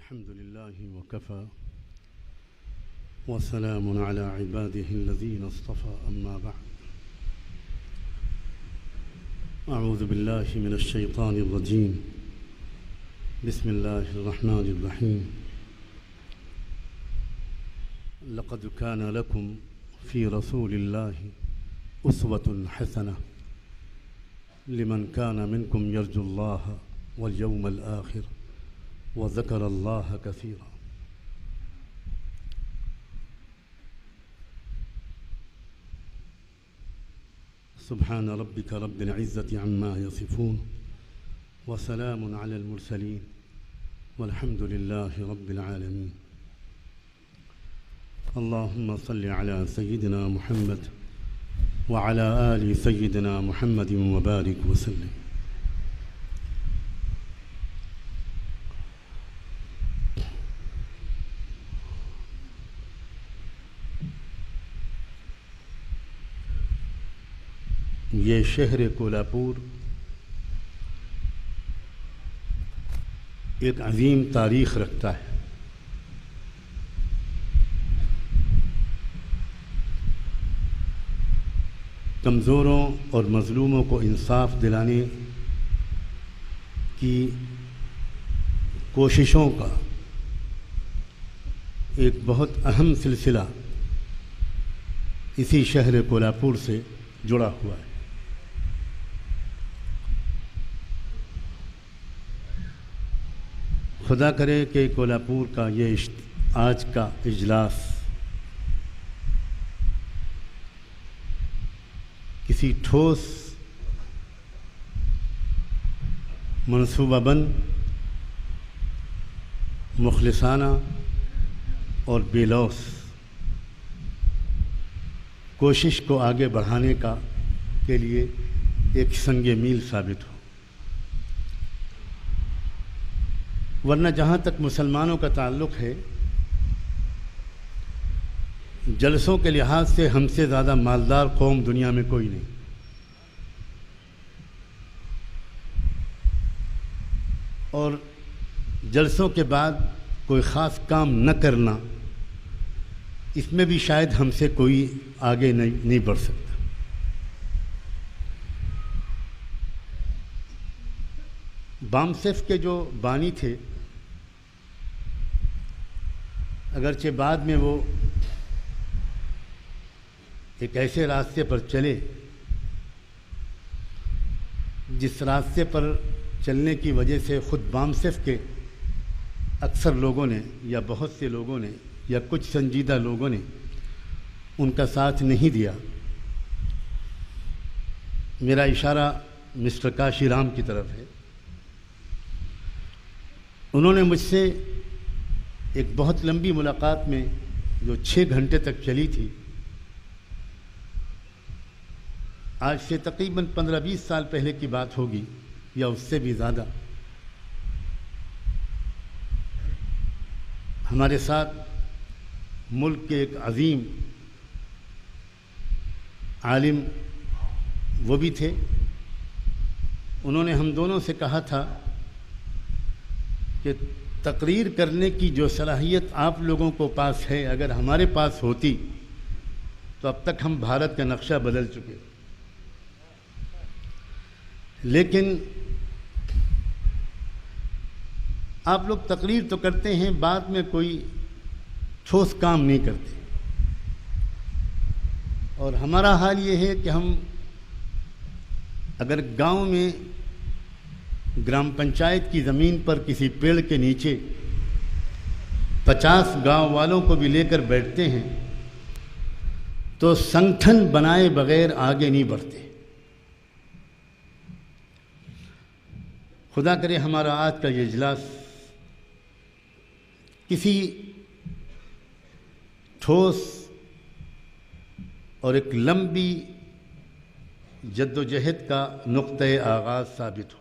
الحمد لله وكفى وسلام على عباده الذين اصطفى أما بعد أعوذ بالله من الشيطان الرجيم بسم الله الرحمن الرحيم لقد كان لكم في رسول الله أسوة حسنة لمن كان منكم يرجو الله واليوم الآخر وذكر الله كثيرا سبحان ربك رب العزة عما يصفون وسلام على المرسلين والحمد لله رب العالمين اللهم صل على سيدنا محمد وعلى آل سيدنا محمد وبارك وسلم. یہ شہر کولہاپور ایک عظیم تاریخ رکھتا ہے. کمزوروں اور مظلوموں کو انصاف دلانے کی کوششوں کا ایک بہت اہم سلسلہ اسی شہر کولہاپور سے جڑا ہوا ہے. خدا کرے کہ کولہاپور کا یہ آج کا اجلاس کسی ٹھوس منصوبہ بند مخلصانہ اور بے لوث کوشش کو آگے بڑھانے کے لیے ایک سنگ میل ثابت ہو. ورنہ جہاں تک مسلمانوں کا تعلق ہے جلسوں کے لحاظ سے ہم سے زیادہ مالدار قوم دنیا میں کوئی نہیں. اور جلسوں کے بعد کوئی خاص کام نہ کرنا اس میں بھی شاید ہم سے کوئی آگے نہیں بڑھ سکتا. بامسیف کے جو بانی تھے اگرچہ بعد میں وہ ایک ایسے راستے پر چلے جس راستے پر چلنے کی وجہ سے خود بامسیف کے اکثر لوگوں نے یا بہت سے لوگوں نے یا کچھ سنجیدہ لوگوں نے ان کا ساتھ نہیں دیا. میرا اشارہ مسٹر کاشی رام کی طرف ہے. انہوں نے مجھ سے ایک بہت لمبی ملاقات میں جو 6 گھنٹے تک چلی تھی، آج سے تقریباً 15-20 سال پہلے کی بات ہوگی یا اس سے بھی زیادہ، ہمارے ساتھ ملک کے ایک عظیم عالم وہ بھی تھے. انہوں نے ہم دونوں سے کہا تھا کہ تقریر کرنے کی جو صلاحیت آپ لوگوں کو پاس ہے اگر ہمارے پاس ہوتی تو اب تک ہم بھارت کا نقشہ بدل چکے. لیکن آپ لوگ تقریر تو کرتے ہیں، بعد میں کوئی ٹھوس کام نہیں کرتے. اور ہمارا حال یہ ہے کہ ہم اگر گاؤں میں گرام پنچایت کی زمین پر کسی پیڑ کے نیچے 50 گاؤں والوں کو بھی لے کر بیٹھتے ہیں تو سنگٹھن بنائے بغیر آگے نہیں بڑھتے. خدا کرے ہمارا آج کا یہ اجلاس کسی ٹھوس اور ایک لمبی جد و جہد کا نقطۂ آغاز ثابت ہو.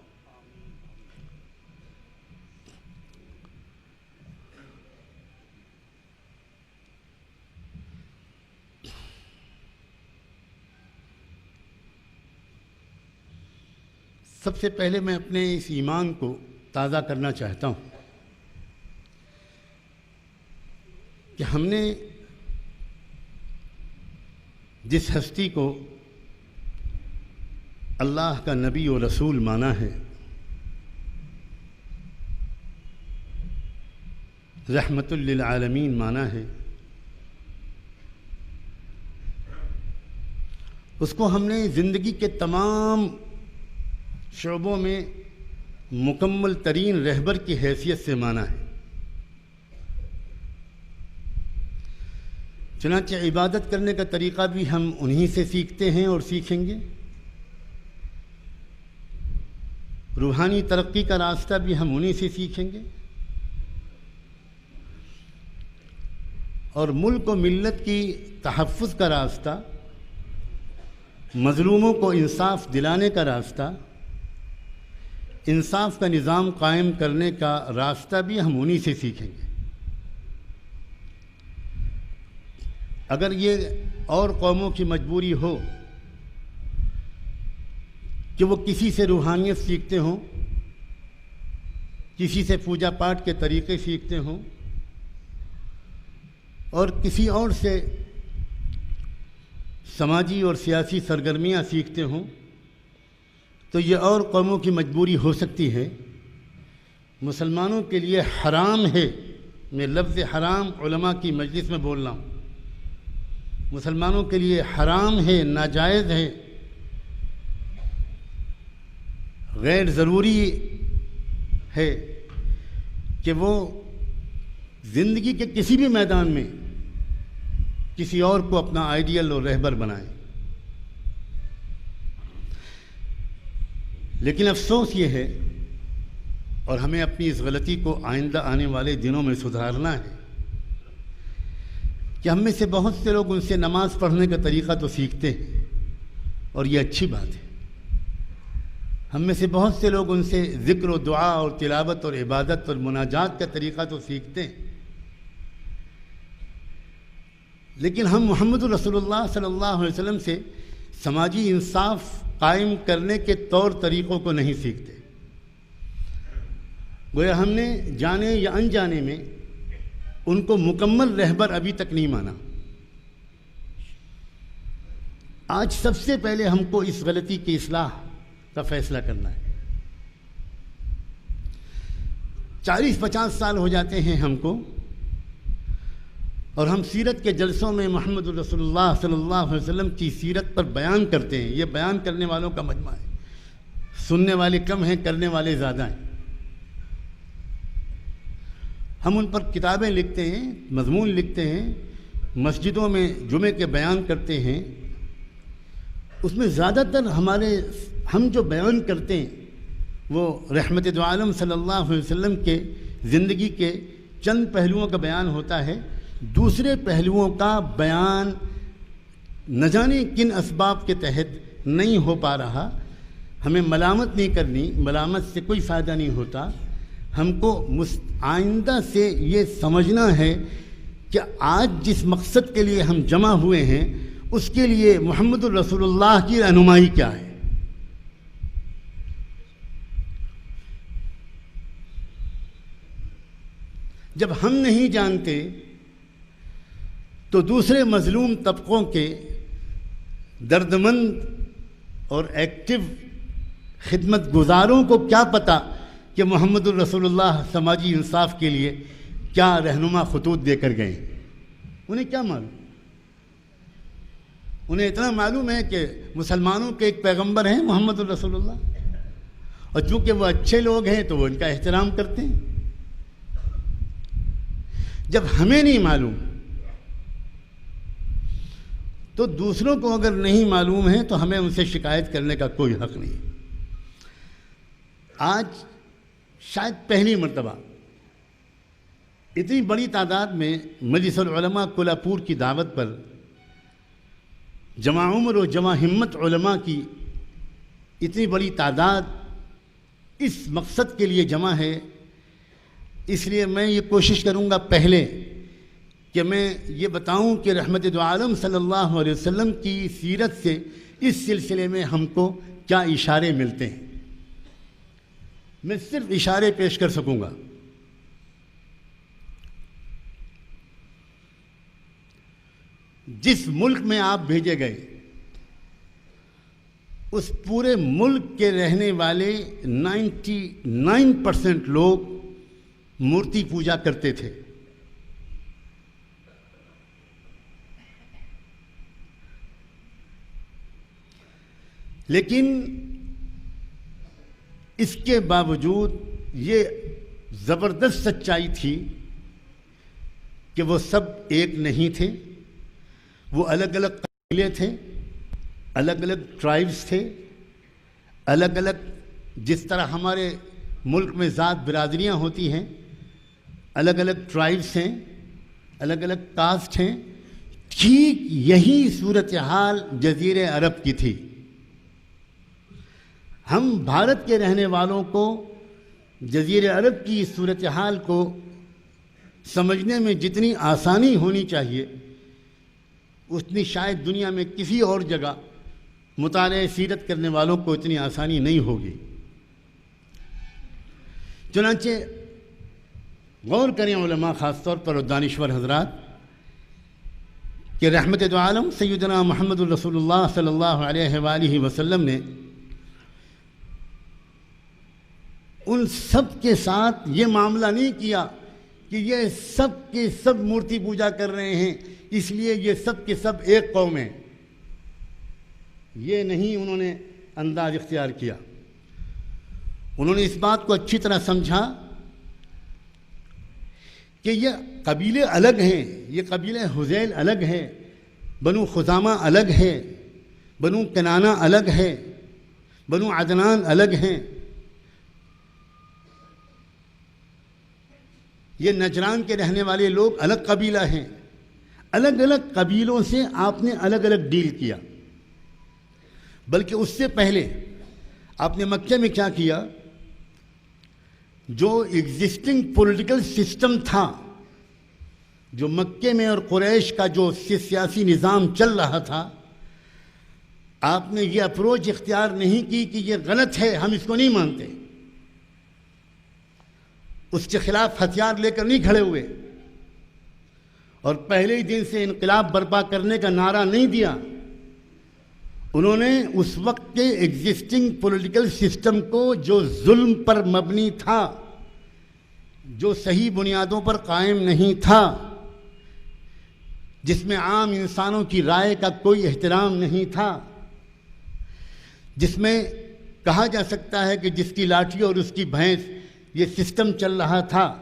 سب سے پہلے میں اپنے اس ایمان کو تازہ کرنا چاہتا ہوں کہ ہم نے جس ہستی کو اللہ کا نبی و رسول مانا ہے، رحمت للعالمین مانا ہے، اس کو ہم نے زندگی کے تمام شعبوں میں مکمل ترین رہبر کی حیثیت سے مانا ہے۔ چنانچہ عبادت کرنے کا طریقہ بھی ہم انہی سے سیکھتے ہیں اور سیکھیں گے، روحانی ترقی کا راستہ بھی ہم انہی سے سیکھیں گے، اور ملک و ملت کی تحفظ کا راستہ، مظلوموں کو انصاف دلانے کا راستہ، انصاف کا نظام قائم کرنے کا راستہ بھی ہم انہی سے سیکھیں گے۔ اگر یہ اور قوموں کی مجبوری ہو کہ وہ کسی سے روحانیت سیکھتے ہوں، کسی سے پوجا پاٹ کے طریقے سیکھتے ہوں، اور کسی اور سے سماجی اور سیاسی سرگرمیاں سیکھتے ہوں، تو یہ اور قوموں کی مجبوری ہو سکتی ہے۔ مسلمانوں کے لیے حرام ہے، میں لفظ حرام علماء کی مجلس میں بول رہا ہوں، مسلمانوں کے لیے حرام ہے، ناجائز ہے، غیر ضروری ہے کہ وہ زندگی کے کسی بھی میدان میں کسی اور کو اپنا آئیڈیل اور رہبر بنائیں۔ لیکن افسوس یہ ہے، اور ہمیں اپنی اس غلطی کو آئندہ آنے والے دنوں میں سدھارنا ہے، کہ ہم میں سے بہت سے لوگ ان سے نماز پڑھنے کا طریقہ تو سیکھتے ہیں، اور یہ اچھی بات ہے۔ ہم میں سے بہت سے لوگ ان سے ذکر و دعا اور تلاوت اور عبادت اور مناجات کا طریقہ تو سیکھتے ہیں، لیکن ہم محمد رسول اللہ صلی اللہ علیہ وسلم سے سماجی انصاف قائم کرنے کے طور طریقوں کو نہیں سیکھتے۔ گویا ہم نے جانے یا انجانے میں ان کو مکمل رہبر ابھی تک نہیں مانا۔ آج سب سے پہلے ہم کو اس غلطی کی اصلاح کا فیصلہ کرنا ہے۔ 40-50 سال ہو جاتے ہیں ہم کو، اور ہم سیرت کے جلسوں میں محمد رسول اللہ صلی اللہ علیہ وسلم کی سیرت پر بیان کرتے ہیں۔ یہ بیان کرنے والوں کا مجمع ہے، سننے والے کم ہیں، کرنے والے زیادہ ہیں۔ ہم ان پر کتابیں لکھتے ہیں، مضمون لکھتے ہیں، مسجدوں میں جمعے کے بیان کرتے ہیں۔ اس میں زیادہ تر ہم جو بیان کرتے ہیں وہ رحمت دو عالم صلی اللہ علیہ وسلم کے زندگی کے چند پہلوؤں کا بیان ہوتا ہے، دوسرے پہلوؤں کا بیان نہ جانے کن اسباب کے تحت نہیں ہو پا رہا۔ ہمیں ملامت نہیں کرنی، ملامت سے کوئی فائدہ نہیں ہوتا۔ ہم کو آئندہ سے یہ سمجھنا ہے کہ آج جس مقصد کے لیے ہم جمع ہوئے ہیں اس کے لیے محمد الرسول اللہ کی رہنمائی کیا ہے۔ جب ہم نہیں جانتے تو دوسرے مظلوم طبقوں کے دردمند اور ایکٹیو خدمت گزاروں کو کیا پتہ کہ محمد الرسول اللہ سماجی انصاف کے لیے کیا رہنما خطوط دے کر گئے۔ انہیں کیا معلوم؟ انہیں اتنا معلوم ہے کہ مسلمانوں کے ایک پیغمبر ہیں محمد الرسول اللہ، اور چونکہ وہ اچھے لوگ ہیں تو وہ ان کا احترام کرتے ہیں۔ جب ہمیں نہیں معلوم تو دوسروں کو اگر نہیں معلوم ہے تو ہمیں ان سے شکایت کرنے کا کوئی حق نہیں۔ آج شاید پہلی مرتبہ اتنی بڑی تعداد میں مجلس العلماء کولہاپور کی دعوت پر جمع عمر و جمع ہمت علماء کی اتنی بڑی تعداد اس مقصد کے لیے جمع ہے۔ اس لیے میں یہ کوشش کروں گا پہلے کہ میں یہ بتاؤں کہ رحمت دو عالم صلی اللہ علیہ وسلم کی سیرت سے اس سلسلے میں ہم کو کیا اشارے ملتے ہیں۔ میں صرف اشارے پیش کر سکوں گا۔ جس ملک میں آپ بھیجے گئے اس پورے ملک کے رہنے والے 99% لوگ مورتی پوجا کرتے تھے. لیکن اس کے باوجود یہ زبردست سچائی تھی کہ وہ سب ایک نہیں تھے. وہ الگ الگ قبیلے تھے، الگ الگ ٹرائبز تھے، الگ الگ جس طرح ہمارے ملک میں ذات برادریاں ہوتی ہیں، الگ الگ ٹرائبز ہیں، الگ الگ کاسٹ ہیں. ٹھیک یہی صورتحال جزیرے عرب کی تھی. ہم بھارت کے رہنے والوں کو جزیرے عرب کی صورتحال کو سمجھنے میں جتنی آسانی ہونی چاہیے اتنی شاید دنیا میں کسی اور جگہ مطالعہ سیرت کرنے والوں کو اتنی آسانی نہیں ہوگی. چنانچہ غور کریں علماء خاص طور پر اور دانشور حضرات کہ رحمت دو عالم سیدنا محمد الرسول اللہ صلی اللہ علیہ وآلہ وسلم نے ان سب کے ساتھ یہ معاملہ نہیں کیا کہ یہ سب کے سب مورتی پوجا کر رہے ہیں اس لیے یہ سب کے سب ایک قوم ہیں. یہ نہیں انہوں نے انداز اختیار کیا. انہوں نے اس بات کو اچھی طرح سمجھا کہ یہ قبیلے الگ ہیں. یہ قبیلہ حذیل الگ ہے، بنو خزامہ الگ ہے، بنو کنانہ الگ ہے، بنو عدنان الگ ہیں. یہ نجران کے رہنے والے لوگ الگ قبیلہ ہیں. الگ الگ قبیلوں سے آپ نے الگ الگ ڈیل کیا. بلکہ اس سے پہلے آپ نے مکہ میں کیا کیا؟ جو ایگزسٹنگ پولیٹیکل سسٹم تھا، جو مکے میں اور قریش کا جو سیاسی نظام چل رہا تھا، آپ نے یہ اپروچ اختیار نہیں کی کہ یہ غلط ہے، ہم اس کو نہیں مانتے. اس کے خلاف ہتھیار لے کر نہیں کھڑے ہوئے اور پہلے ہی دن سے انقلاب برپا کرنے کا نعرہ نہیں دیا. انہوں نے اس وقت کے ایگزسٹنگ پولیٹیکل سسٹم کو جو ظلم پر مبنی تھا، جو صحیح بنیادوں پر قائم نہیں تھا، جس میں عام انسانوں کی رائے کا کوئی احترام نہیں تھا، جس میں کہا جا سکتا ہے کہ جس کی لاٹھی اور اس کی بھینس یہ سسٹم چل رہا تھا،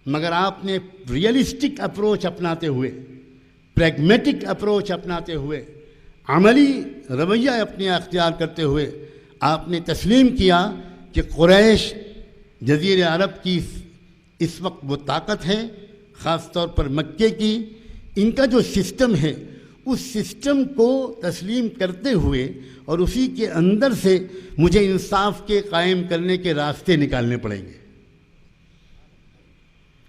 مگر آپ نے ریئلسٹک اپروچ اپناتے ہوئے، پریگمیٹک اپروچ اپناتے ہوئے، عملی رویہ اپنے اختیار کرتے ہوئے آپ نے تسلیم کیا کہ قریش جزیرے عرب کی اس وقت وہ طاقت ہے، خاص طور پر مکے کی. ان کا جو سسٹم ہے اس سسٹم کو تسلیم کرتے ہوئے اور اسی کے اندر سے مجھے انصاف کے قائم کرنے کے راستے نکالنے پڑیں گے.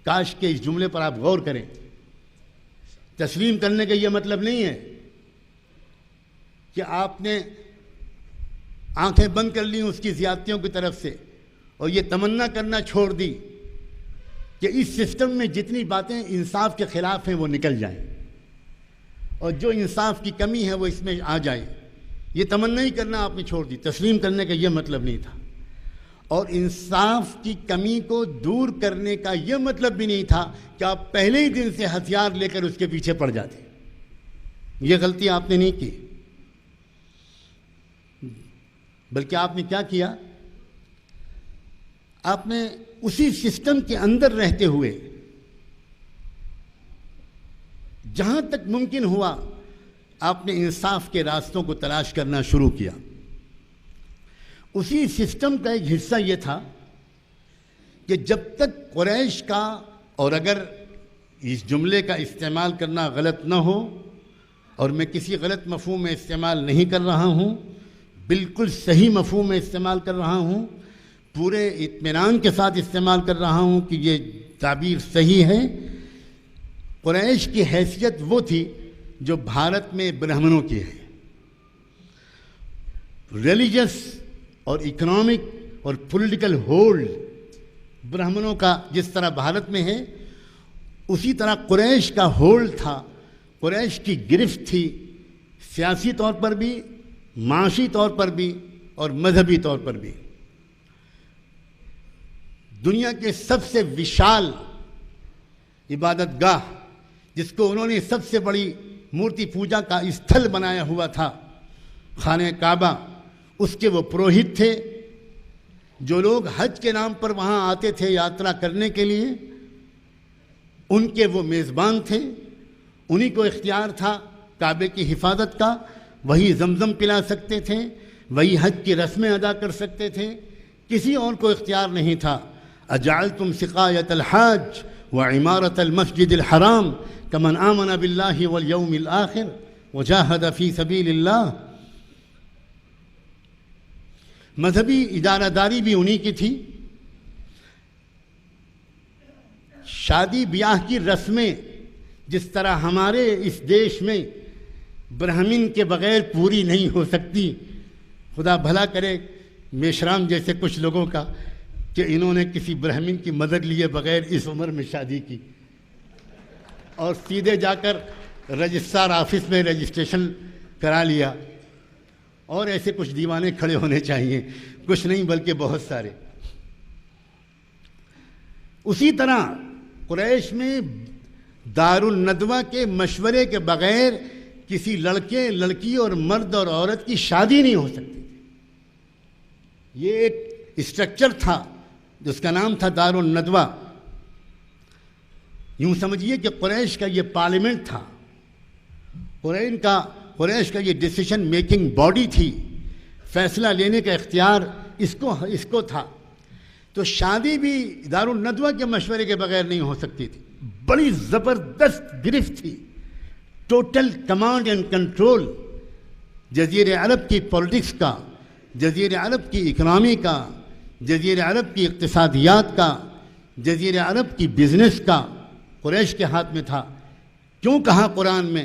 کاش کہ اس جملے پر آپ غور کریں. تسلیم کرنے کا یہ مطلب نہیں ہے کہ آپ نے آنکھیں بند کر لیں اس کی زیادتیوں کی طرف سے اور یہ تمنا کرنا چھوڑ دی کہ اس سسٹم میں جتنی باتیں انصاف کے خلاف ہیں وہ نکل جائیں اور جو انصاف کی کمی ہے وہ اس میں آ جائے. یہ تمنا ہی کرنا آپ نے چھوڑ دی. تسلیم کرنے کا یہ مطلب نہیں تھا. اور انصاف کی کمی کو دور کرنے کا یہ مطلب بھی نہیں تھا کہ آپ پہلے ہی دن سے ہتھیار لے کر اس کے پیچھے پڑ جاتے. یہ غلطی آپ نے نہیں کی، بلکہ آپ نے کیا کیا؟ آپ نے اسی سسٹم کے اندر رہتے ہوئے جہاں تک ممکن ہوا آپ نے انصاف کے راستوں کو تلاش کرنا شروع کیا. اسی سسٹم کا ایک حصہ یہ تھا کہ جب تک قریش کا، اور اگر اس جملے کا استعمال کرنا غلط نہ ہو اور میں کسی غلط مفہوم میں استعمال نہیں کر رہا ہوں، بالکل صحیح مفہوم میں استعمال کر رہا ہوں، پورے اطمینان کے ساتھ استعمال کر رہا ہوں کہ یہ تعبیر صحیح ہے. قریش کی حیثیت وہ تھی جو بھارت میں برہمنوں کی ہے. ریلیجس اور اکنامک اور پولیٹیکل ہولڈ برہمنوں کا جس طرح بھارت میں ہے، اسی طرح قریش کا ہولڈ تھا قریش کی گرفت تھی، سیاسی طور پر بھی، معاشی طور پر بھی اور مذہبی طور پر بھی۔ دنیا کے سب سے وشال عبادت گاہ، جس کو انہوں نے سب سے بڑی مورتی پوجا کا استھل بنایا ہوا تھا، خانہ کعبہ، اس کے وہ پروہت تھے۔ جو لوگ حج کے نام پر وہاں آتے تھے یاترا کرنے کے لیے، ان کے وہ میزبان تھے۔ انہی کو اختیار تھا کعبے کی حفاظت کا، وہی زمزم پلا سکتے تھے، وہی حج کی رسمیں ادا کر سکتے تھے، کسی اور کو اختیار نہیں تھا۔ اجعلتم سقایۃ الحاج وعمارۃ المسجد الحرام کمن آمن باللہ والیوم الآخر وجاہد فی سبیل اللہ۔ مذہبی ادارہ داری بھی انہی کی تھی۔ شادی بیاہ کی رسمیں جس طرح ہمارے اس دیش میں برہمن کے بغیر پوری نہیں ہو سکتی، خدا بھلا کرے میشرام جیسے کچھ لوگوں کا کہ انہوں نے کسی برہمن کی مدد لیے بغیر اس عمر میں شادی کی اور سیدھے جا کر رجسٹرار آفس میں رجسٹریشن کرا لیا۔ اور ایسے کچھ دیوانے کھڑے ہونے چاہیے، کچھ نہیں بلکہ بہت سارے۔ اسی طرح قریش میں دار الندوہ کے مشورے کے بغیر کسی لڑکے، لڑکی اور مرد اور عورت کی شادی نہیں ہو سکتی۔ یہ ایک اسٹرکچر تھا جس کا نام تھا دار الندوہ۔ یوں سمجھیے کہ قریش کا یہ پارلیمنٹ تھا، قریش کا یہ ڈیسیشن میکنگ باڈی تھی، فیصلہ لینے کا اختیار اس کو تھا۔ تو شادی بھی دار الندوہ کے مشورے کے بغیر نہیں ہو سکتی تھی۔ بڑی زبردست گرفت تھی، ٹوٹل کمانڈ اینڈ کنٹرول جزیرہ عرب کی پولیٹکس کا، جزیرہ عرب کی اکنامی کا، جزیرہ عرب کی اقتصادیات کا، جزیرہ عرب کی بزنس کا قریش کے ہاتھ میں تھا۔ کیوں کہا قرآن میں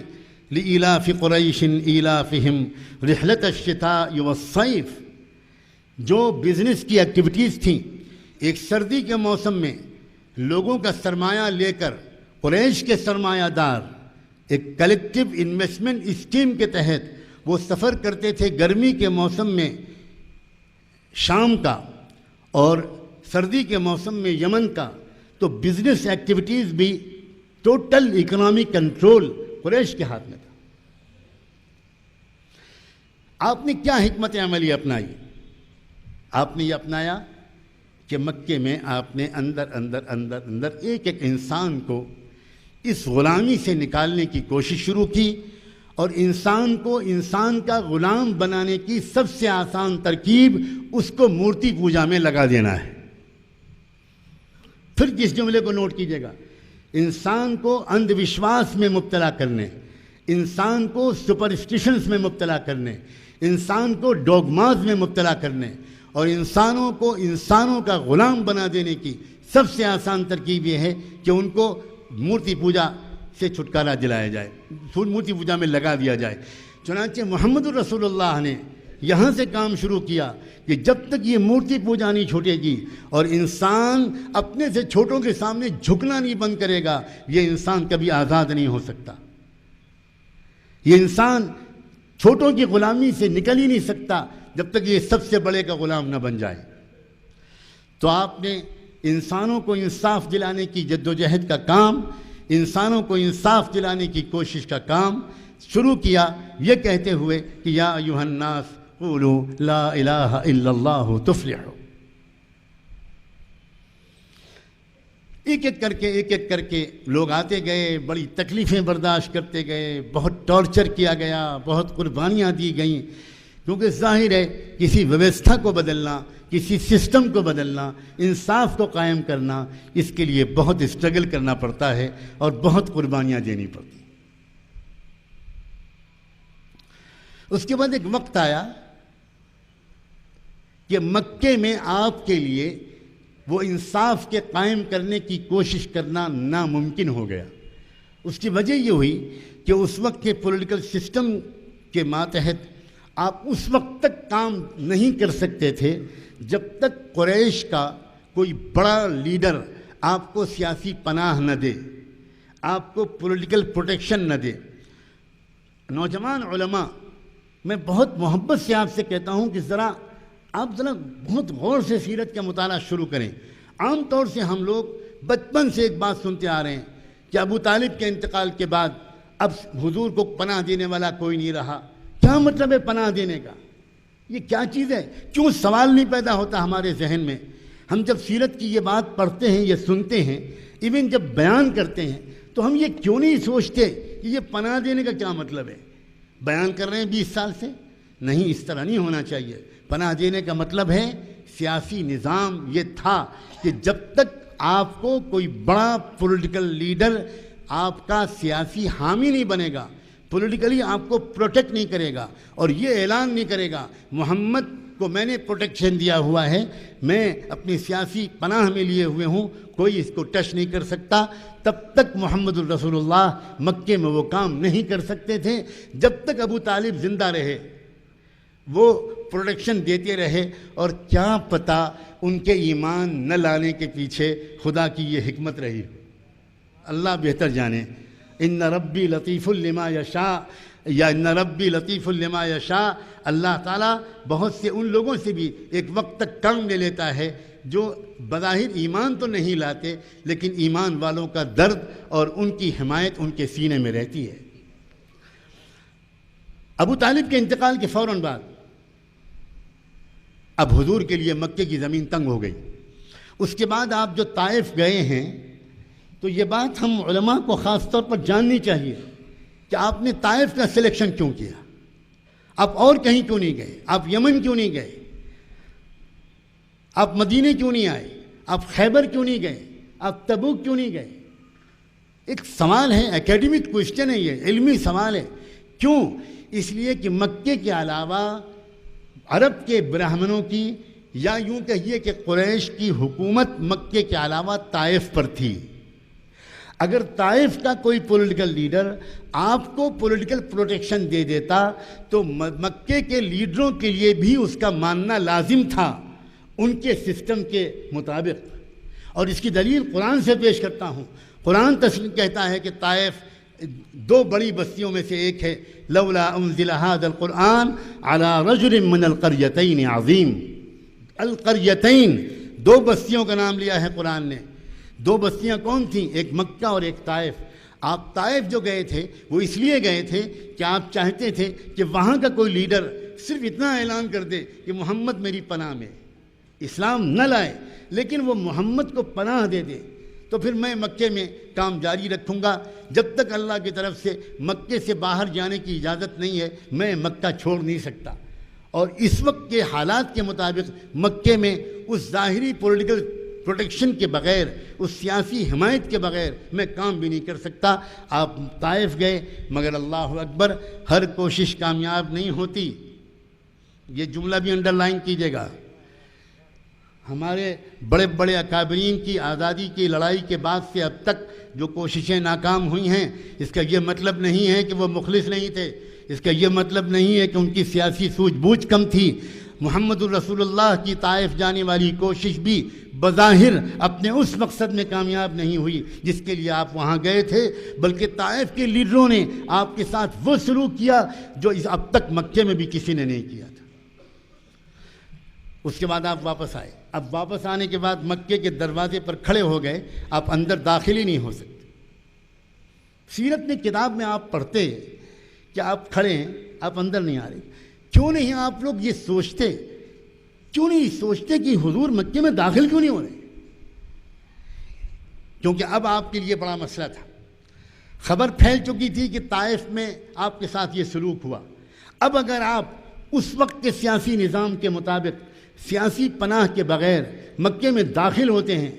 لِإِيلَافِ قُرَيْشٍ إِيلَافِهِمْ رِحْلَةَ الشِّتَاءِ وَالصَّيْفِ۔ جو بزنس کی ایکٹیویٹیز تھیں، ایک سردی کے موسم میں لوگوں کا سرمایہ لے کر قریش کے سرمایہ دار ایک کلیکٹیو انویسٹمنٹ اسکیم کے تحت وہ سفر کرتے تھے گرمی کے موسم میں شام کا اور سردی کے موسم میں یمن کا۔ تو بزنس ایکٹیویٹیز بھی ٹوٹل اکنامک کنٹرول قریش کے ہاتھ میں تھا۔ آپ نے کیا حکمت عملی اپنائی؟ آپ نے یہ اپنایا کہ مکے میں آپ نے اندر ایک ایک انسان کو اس غلامی سے نکالنے کی کوشش شروع کی، اور انسان کو انسان کا غلام بنانے کی سب سے آسان ترکیب اس کو مورتی پوجا میں لگا دینا ہے۔ پھر جس جملے کو نوٹ کیجیے گا، انسان کو اندھ وشواس میں مبتلا کرنے، انسان کو سپرسٹیشنز میں مبتلا کرنے، انسان کو ڈوگماز میں مبتلا کرنے اور انسانوں کو انسانوں کا غلام بنا دینے کی سب سے آسان ترکیب یہ ہے کہ ان کو مورتی پوجا سے چھٹکارا دلایا جائے، مورتی پوجا میں لگا دیا جائے۔ چنانچہ محمد الرسول اللہ نے یہاں سے کام شروع کیا کہ جب تک یہ مورتی پوجا نہیں چھوٹے گی اور انسان اپنے سے چھوٹوں کے سامنے جھکنا نہیں بند کرے گا، یہ انسان کبھی آزاد نہیں ہو سکتا۔ یہ انسان چھوٹوں کی غلامی سے نکل ہی نہیں سکتا جب تک یہ سب سے بڑے کا غلام نہ بن جائے۔ تو آپ نے انسانوں کو انصاف دلانے کی جدوجہد کا کام، انسانوں کو انصاف دلانے کی کوشش کا کام شروع کیا، یہ کہتے ہوئے کہ یا ایھا الناس قولوا لا الہ الا اللہ تفلحوا۔ ایک ایک کر کے لوگ آتے گئے، بڑی تکلیفیں برداشت کرتے گئے، بہت ٹارچر کیا گیا، بہت قربانیاں دی گئیں، کیونکہ ظاہر ہے کسی ویوستھا کو بدلنا، کسی سسٹم کو بدلنا، انصاف کو قائم کرنا، اس کے لیے بہت اسٹرگل کرنا پڑتا ہے اور بہت قربانیاں دینی پڑتی۔ اس کے بعد ایک وقت آیا کہ مکے میں آپ کے لیے وہ انصاف کے قائم کرنے کی کوشش کرنا ناممکن ہو گیا۔ اس کی وجہ یہ ہوئی کہ اس وقت کے پولیٹیکل سسٹم کے ماتحت آپ اس وقت تک کام نہیں کر سکتے تھے جب تک قریش کا کوئی بڑا لیڈر آپ کو سیاسی پناہ نہ دے، آپ کو پولیٹیکل پروٹیکشن نہ دے۔ نوجوان علماء، میں بہت محبت سے آپ سے کہتا ہوں کہ آپ ذرا بہت غور سے سیرت کا مطالعہ شروع کریں۔ عام طور سے ہم لوگ بچپن سے ایک بات سنتے آ رہے ہیں کہ ابو طالب کے انتقال کے بعد اب حضور کو پناہ دینے والا کوئی نہیں رہا۔ کیا مطلب ہے پناہ دینے کا؟ یہ کیا چیز ہے؟ کیوں سوال نہیں پیدا ہوتا ہمارے ذہن میں؟ ہم جب سیرت کی یہ بات پڑھتے ہیں، یہ سنتے ہیں، ایون جب بیان کرتے ہیں، تو ہم یہ کیوں نہیں سوچتے کہ یہ پناہ دینے کا کیا مطلب ہے؟ بیان کر رہے ہیں 20 سال سے، نہیں، اس طرح نہیں ہونا چاہیے۔ پناہ دینے کا مطلب ہے سیاسی نظام یہ تھا کہ جب تک آپ کو کوئی بڑا پولیٹیکل لیڈر آپ کا سیاسی حامی نہیں بنے گا، پولیٹیکلی آپ کو پروٹیکٹ نہیں کرے گا اور یہ اعلان نہیں کرے گا محمد کو میں نے پروٹیکشن دیا ہوا ہے، میں اپنی سیاسی پناہ میں لیے ہوئے ہوں، کوئی اس کو ٹچ نہیں کر سکتا، تب تک محمد الرسول اللہ مکے میں وہ کام نہیں کر سکتے تھے۔ جب تک ابو طالب زندہ رہے وہ پروٹیکشن دیتے رہے، اور کیا پتہ ان کے ایمان نہ لانے کے پیچھے خدا کی یہ حکمت رہی ہو، اللہ بہتر جانے۔ ان ربی لطیف لما یشاء، یا ان ربی لطیف لما یشاء، اللہ تعالیٰ بہت سے ان لوگوں سے بھی ایک وقت تک کام لے لیتا ہے جو بظاہر ایمان تو نہیں لاتے، لیکن ایمان والوں کا درد اور ان کی حمایت ان کے سینے میں رہتی ہے۔ ابو طالب کے انتقال کے فوراً بعد اب حضور کے لیے مکے کی زمین تنگ ہو گئی۔ اس کے بعد آپ جو طائف گئے ہیں، تو یہ بات ہم علماء کو خاص طور پر جاننی چاہیے کہ آپ نے طائف کا سلیکشن کیوں کیا؟ آپ اور کہیں کیوں نہیں گئے؟ آپ یمن کیوں نہیں گئے؟ آپ مدینے کیوں نہیں آئے؟ آپ خیبر کیوں نہیں گئے؟ آپ تبوک کیوں نہیں گئے؟ ایک سوال ہے، اکیڈمک کوشچن ہے، یہ علمی سوال ہے۔ کیوں؟ اس لیے کہ مکے کے علاوہ عرب کے برہمنوں کی، یا یوں کہیے کہ قریش کی حکومت مکے کے علاوہ طائف پر تھی۔ اگر طائف کا کوئی پولیٹیکل لیڈر آپ کو پولیٹیکل پروٹیکشن دے دیتا تو مکے کے لیڈروں کے لیے بھی اس کا ماننا لازم تھا ان کے سسٹم کے مطابق، اور اس کی دلیل قرآن سے پیش کرتا ہوں۔ قرآن کہتا ہے کہ طائف دو بڑی بستیوں میں سے ایک ہے، لولا انزل هذا القرآن على رجل من القریتین عظیم۔ القریتین، دو بستیوں کا نام لیا ہے قرآن نے۔ دو بستیاں کون تھیں؟ ایک مکہ اور ایک طائف۔ آپ طائف جو گئے تھے وہ اس لیے گئے تھے کہ آپ چاہتے تھے کہ وہاں کا کوئی لیڈر صرف اتنا اعلان کر دے کہ محمد میری پناہ میں، اسلام نہ لائے لیکن وہ محمد کو پناہ دے دے، تو پھر میں مکے میں کام جاری رکھوں گا۔ جب تک اللہ کی طرف سے مکے سے باہر جانے کی اجازت نہیں ہے میں مکہ چھوڑ نہیں سکتا۔ اور اس وقت کے حالات کے مطابق مکے میں اس ظاہری پولیٹیکل پروٹیکشن کے بغیر، اس سیاسی حمایت کے بغیر میں کام بھی نہیں کر سکتا۔ آپ طائف گئے، مگر اللہ اکبر، ہر کوشش کامیاب نہیں ہوتی۔ یہ جملہ بھی انڈر لائن کیجیے گا۔ ہمارے بڑے بڑے اکابرین کی آزادی کی لڑائی کے بعد سے اب تک جو کوششیں ناکام ہوئی ہیں، اس کا یہ مطلب نہیں ہے کہ وہ مخلص نہیں تھے، اس کا یہ مطلب نہیں ہے کہ ان کی سیاسی سوجھ بوجھ کم تھی۔ محمد الرسول اللہ کی طائف جانے والی کوشش بھی بظاہر اپنے اس مقصد میں کامیاب نہیں ہوئی جس کے لیے آپ وہاں گئے تھے، بلکہ طائف کے لیڈروں نے آپ کے ساتھ وہ سلوک کیا جو اب تک مکے میں بھی کسی نے نہیں کیا تھا۔ اس کے بعد آپ واپس آئے۔ اب واپس آنے کے بعد مکے کے دروازے پر کھڑے ہو گئے، آپ اندر داخل ہی نہیں ہو سکتے۔ سیرت میں کتاب میں آپ پڑھتے کہ آپ کھڑے ہیں، آپ اندر نہیں آ رہے۔ کیوں نہیں آپ لوگ یہ سوچتے، کیوں نہیں سوچتے کہ حضور مکے میں داخل کیوں نہیں ہو رہے؟ کیونکہ اب آپ کے لیے بڑا مسئلہ تھا، خبر پھیل چکی تھی کہ طائف میں آپ کے ساتھ یہ سلوک ہوا۔ اب اگر آپ اس وقت کے سیاسی نظام کے مطابق سیاسی پناہ کے بغیر مکے میں داخل ہوتے ہیں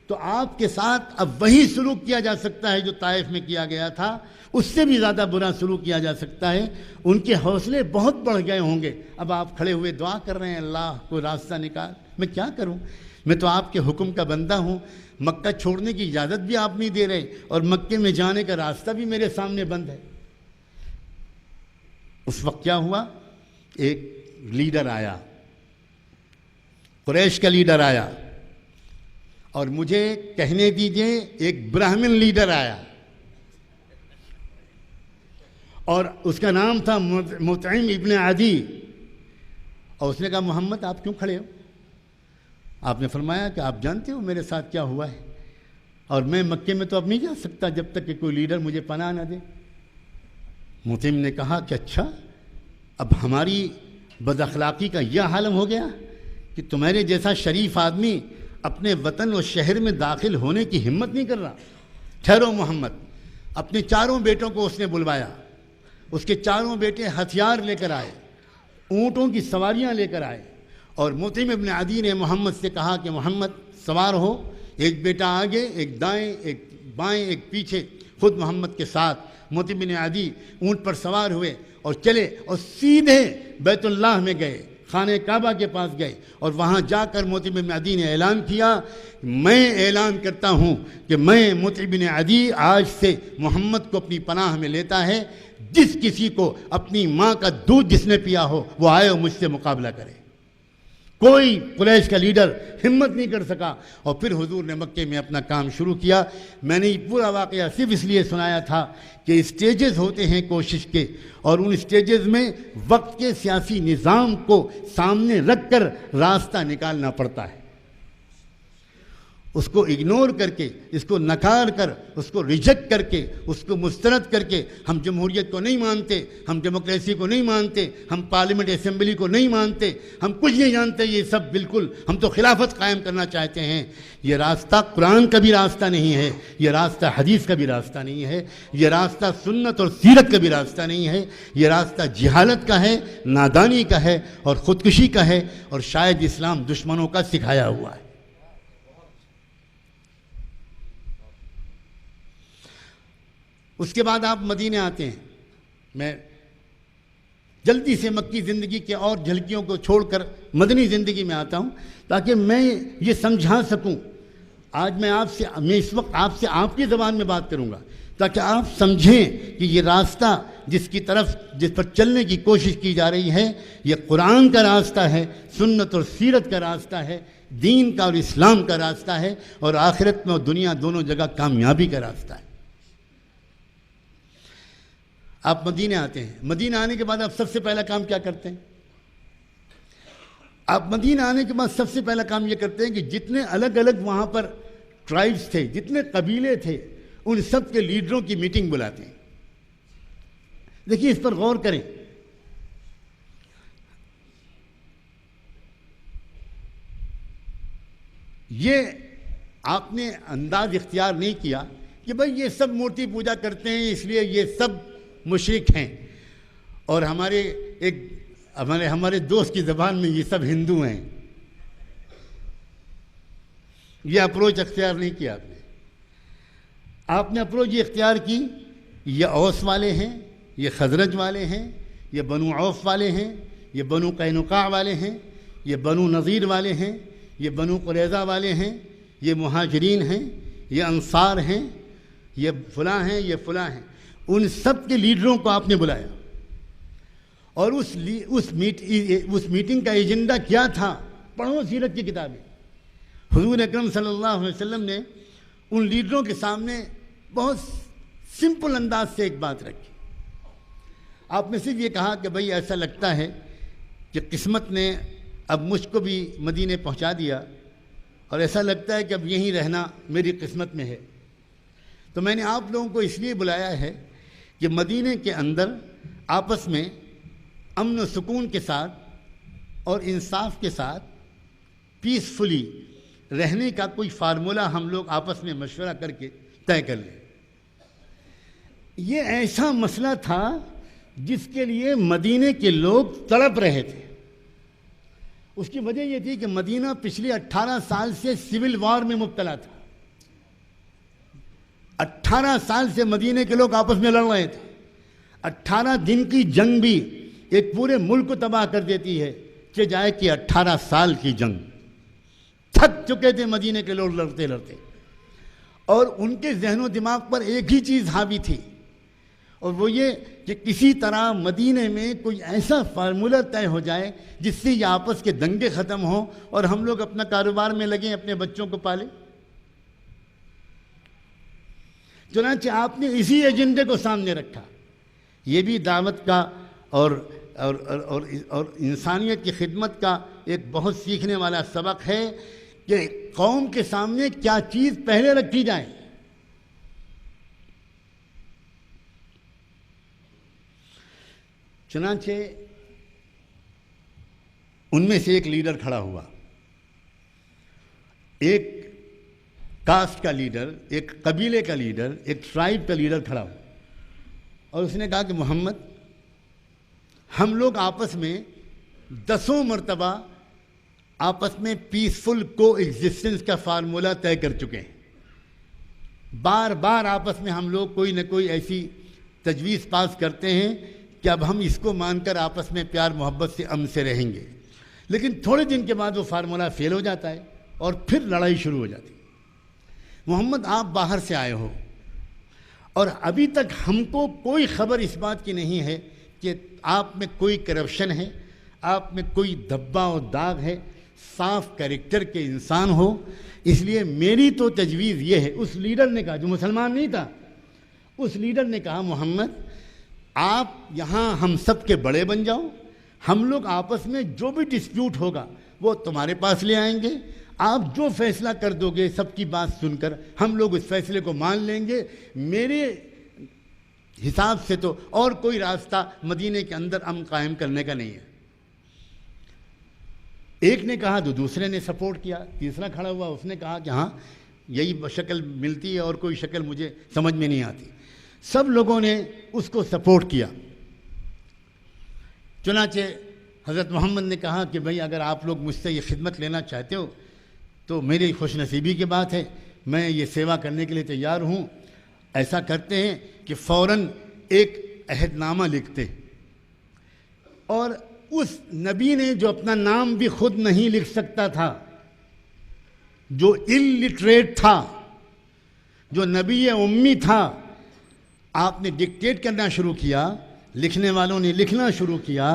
تو آپ کے ساتھ اب وہی سلوک کیا جا سکتا ہے جو طائف میں کیا گیا تھا، اس سے بھی زیادہ برا سلوک کیا جا سکتا ہے۔ ان کے حوصلے بہت بڑھ گئے ہوں گے۔ اب آپ کھڑے ہوئے دعا کر رہے ہیں، اللہ کو راستہ نکال۔ میں کیا کروں؟ میں تو آپ کے حکم کا بندہ ہوں۔ مکہ چھوڑنے کی اجازت بھی آپ نہیں دے رہے اور مکے میں جانے کا راستہ بھی میرے سامنے بند ہے۔ اس وقت کیا ہوا؟ ایک لیڈر آیا، قریش کا لیڈر آیا، اور مجھے کہنے دیجئے ایک برہمن لیڈر آیا، اور اس کا نام تھا مطعم ابن عدی، اور اس نے کہا محمد آپ کیوں کھڑے ہو؟ آپ نے فرمایا کہ آپ جانتے ہو میرے ساتھ کیا ہوا ہے، اور میں مکے میں تو اب نہیں جا سکتا جب تک کہ کوئی لیڈر مجھے پناہ نہ دے۔ مطعم نے کہا کہ اچھا، اب ہماری بد اخلاقی کا یہ عالم ہو گیا کہ تمہارے جیسا شریف آدمی اپنے وطن اور شہر میں داخل ہونے کی ہمت نہیں کر رہا۔ ٹھہرو محمد۔ اپنے چاروں بیٹوں کو اس نے بلوایا، اس کے چاروں بیٹے ہتھیار لے کر آئے، اونٹوں کی سواریاں لے کر آئے، اور مطعم ابن عدی نے محمد سے کہا کہ محمد سوار ہو، ایک بیٹا آگے، ایک دائیں، ایک بائیں، ایک پیچھے، خود محمد کے ساتھ مطعم ابن عدی اونٹ پر سوار ہوئے اور چلے اور سیدھے بیت اللہ میں گئے، خانہ کعبہ کے پاس گئے، اور وہاں جا کر مطعم ابن عدی نے اعلان کیا، میں اعلان کرتا ہوں کہ میں مطعم ابن عدی آج سے محمد کو اپنی پناہ میں لیتا ہے، جس کسی کو اپنی ماں کا دودھ جس نے پیا ہو وہ آئے اور مجھ سے مقابلہ کرے۔ کوئی قریش کا لیڈر ہمت نہیں کر سکا، اور پھر حضور نے مکے میں اپنا کام شروع کیا۔ میں نے یہ پورا واقعہ صرف اس لیے سنایا تھا کہ اسٹیجز ہوتے ہیں کوشش کے، اور ان اسٹیجز میں وقت کے سیاسی نظام کو سامنے رکھ کر راستہ نکالنا پڑتا ہے۔ اس کو اگنور کر کے، اس کو نکار کر، اس کو ریجیکٹ کر کے، اس کو مسترد کر کے ہم جمہوریت کو نہیں مانتے، ہم ڈیموکریسی کو نہیں مانتے، ہم پارلیمنٹ اسمبلی کو نہیں مانتے، ہم کچھ نہیں جانتے، یہ سب بالکل، ہم تو خلافت قائم کرنا چاہتے ہیں۔ یہ راستہ قرآن کا بھی راستہ نہیں ہے، یہ راستہ حدیث کا بھی راستہ نہیں ہے، یہ راستہ سنت اور سیرت کا بھی راستہ نہیں ہے، یہ راستہ جہالت کا ہے، نادانی کا ہے، اور خودکشی کا ہے، اور شاید اسلام دشمنوں کا سکھایا ہوا ہے۔ اس کے بعد آپ مدینے آتے ہیں۔ میں جلدی سے مکی زندگی کے اور جھلکیوں کو چھوڑ کر مدنی زندگی میں آتا ہوں تاکہ میں یہ سمجھا سکوں۔ آج میں اس وقت آپ سے آپ کی زبان میں بات کروں گا تاکہ آپ سمجھیں کہ یہ راستہ جس پر چلنے کی کوشش کی جا رہی ہے، یہ قرآن کا راستہ ہے، سنت اور سیرت کا راستہ ہے، دین کا اور اسلام کا راستہ ہے، اور آخرت میں اور دنیا دونوں جگہ کامیابی کا راستہ ہے۔ آپ مدینے آتے ہیں۔ مدینہ آنے کے بعد آپ سب سے پہلا کام کیا کرتے ہیں؟ آپ مدینہ آنے کے بعد سب سے پہلا کام یہ کرتے ہیں کہ جتنے الگ الگ وہاں پر ٹرائبز تھے، جتنے قبیلے تھے، ان سب کے لیڈروں کی میٹنگ بلاتے ہیں۔ دیکھیے اس پر غور کریں۔ یہ آپ نے انداز اختیار نہیں کیا کہ بھئی یہ سب مورتی پوجا کرتے ہیں اس لیے یہ سب مشرک ہیں، اور ہمارے دوست کی زبان میں یہ سب ہندو ہیں۔ یہ اپروچ اختیار نہیں کیا آپ نے اپروچ یہ اختیار کی، یہ اوس والے ہیں، یہ خزرج والے ہیں، یہ بنو عوف والے ہیں، یہ بنو قینقاع والے ہیں، یہ بنو نذیر والے ہیں، یہ بنو قریظہ والے ہیں، یہ مہاجرین ہیں، یہ انصار ہیں، یہ فلاں ہیں، یہ فلاں ہیں۔ ان سب کے لیڈروں کو آپ نے بلایا، اور اس میٹنگ کا ایجنڈا کیا تھا؟ پڑھو سیرت کی کتابیں۔ حضور اکرم صلی اللہ علیہ وسلم نے ان لیڈروں کے سامنے بہت سمپل انداز سے ایک بات رکھی۔ آپ نے صرف یہ کہا کہ بھئی ایسا لگتا ہے کہ قسمت نے اب مجھ کو بھی مدینے پہنچا دیا، اور ایسا لگتا ہے کہ اب یہیں رہنا میری قسمت میں ہے۔ تو میں نے آپ لوگوں کو اس لیے بلایا ہے کہ مدینے کے اندر آپس میں امن و سکون کے ساتھ اور انصاف کے ساتھ پیسفلی رہنے کا کوئی فارمولہ ہم لوگ آپس میں مشورہ کر کے طے کر لیں۔ یہ ایسا مسئلہ تھا جس کے لیے مدینے کے لوگ تڑپ رہے تھے۔ اس کی وجہ یہ تھی کہ مدینہ پچھلے 18 سال سے سول وار میں مبتلا تھا۔ 18 سال سے مدینے کے لوگ آپس میں لڑ رہے تھے۔ 18 دن کی جنگ بھی ایک پورے ملک کو تباہ کر دیتی ہے، کہ جائے کہ 18 سال کی جنگ۔ تھک چکے تھے مدینے کے لوگ لڑتے لڑتے، اور ان کے ذہن و دماغ پر ایک ہی چیز حاوی تھی، اور وہ یہ کہ کسی طرح مدینے میں کوئی ایسا فارمولہ طے ہو جائے جس سے یہ آپس کے دنگے ختم ہوں اور ہم لوگ اپنا کاروبار میں لگیں، اپنے بچوں کو پالیں۔ چنانچہ آپ نے اسی ایجنڈے کو سامنے رکھا یہ بھی دعوت کا اور اور اور اور انسانیت کی خدمت کا ایک بہت سیکھنے والا سبق ہے کہ قوم کے سامنے کیا چیز پہلے رکھی جائے۔ چنانچہ ان میں سے ایک لیڈر کھڑا ہوا، ایک کاسٹ کا لیڈر، ایک قبیلے کا لیڈر، ایک ٹرائب کا لیڈر کھڑا ہوا، اور اس نے کہا کہ محمد، ہم لوگ آپس میں 10 مرتبہ آپس میں پیسفل کو ایگزسٹنس کا فارمولہ طے کر چکے ہیں۔ بار بار آپس میں ہم لوگ کوئی نہ کوئی ایسی تجویز پاس کرتے ہیں کہ اب ہم اس کو مان کر آپس میں پیار محبت سے امن سے رہیں گے، لیکن تھوڑے دن کے بعد وہ فارمولہ فیل ہو جاتا ہے اور پھر لڑائی شروع ہو جاتی ہے۔ محمد، آپ باہر سے آئے ہو اور ابھی تک ہم کو کوئی خبر اس بات کی نہیں ہے کہ آپ میں کوئی کرپشن ہے، آپ میں کوئی دھبا و داغ ہے، صاف کریکٹر کے انسان ہو، اس لیے میری تو تجویز یہ ہے۔ اس لیڈر نے کہا، جو مسلمان نہیں تھا، اس لیڈر نے کہا محمد، آپ یہاں ہم سب کے بڑے بن جاؤ، ہم لوگ آپس میں جو بھی ڈسپیوٹ ہوگا وہ تمہارے پاس لے آئیں گے، آپ جو فیصلہ کر دو گے سب کی بات سن کر ہم لوگ اس فیصلے کو مان لیں گے۔ میرے حساب سے تو اور کوئی راستہ مدینے کے اندر امن قائم کرنے کا نہیں ہے۔ ایک نے کہا تو دوسرے نے سپورٹ کیا، تیسرا کھڑا ہوا، اس نے کہا کہ ہاں یہی شکل ملتی ہے اور کوئی شکل مجھے سمجھ میں نہیں آتی۔ سب لوگوں نے اس کو سپورٹ کیا۔ چنانچہ حضرت محمد نے کہا کہ بھئی اگر آپ لوگ مجھ سے یہ خدمت لینا چاہتے ہو تو میری خوش نصیبی کی بات ہے، میں یہ سیوا کرنے کے لیے تیار ہوں۔ ایسا کرتے ہیں کہ فوراً ایک عہد نامہ لکھتے، اور اس نبی نے جو اپنا نام بھی خود نہیں لکھ سکتا تھا، جو الٹریٹ تھا، جو نبی امی تھا، آپ نے ڈکٹیٹ کرنا شروع کیا، لکھنے والوں نے لکھنا شروع کیا۔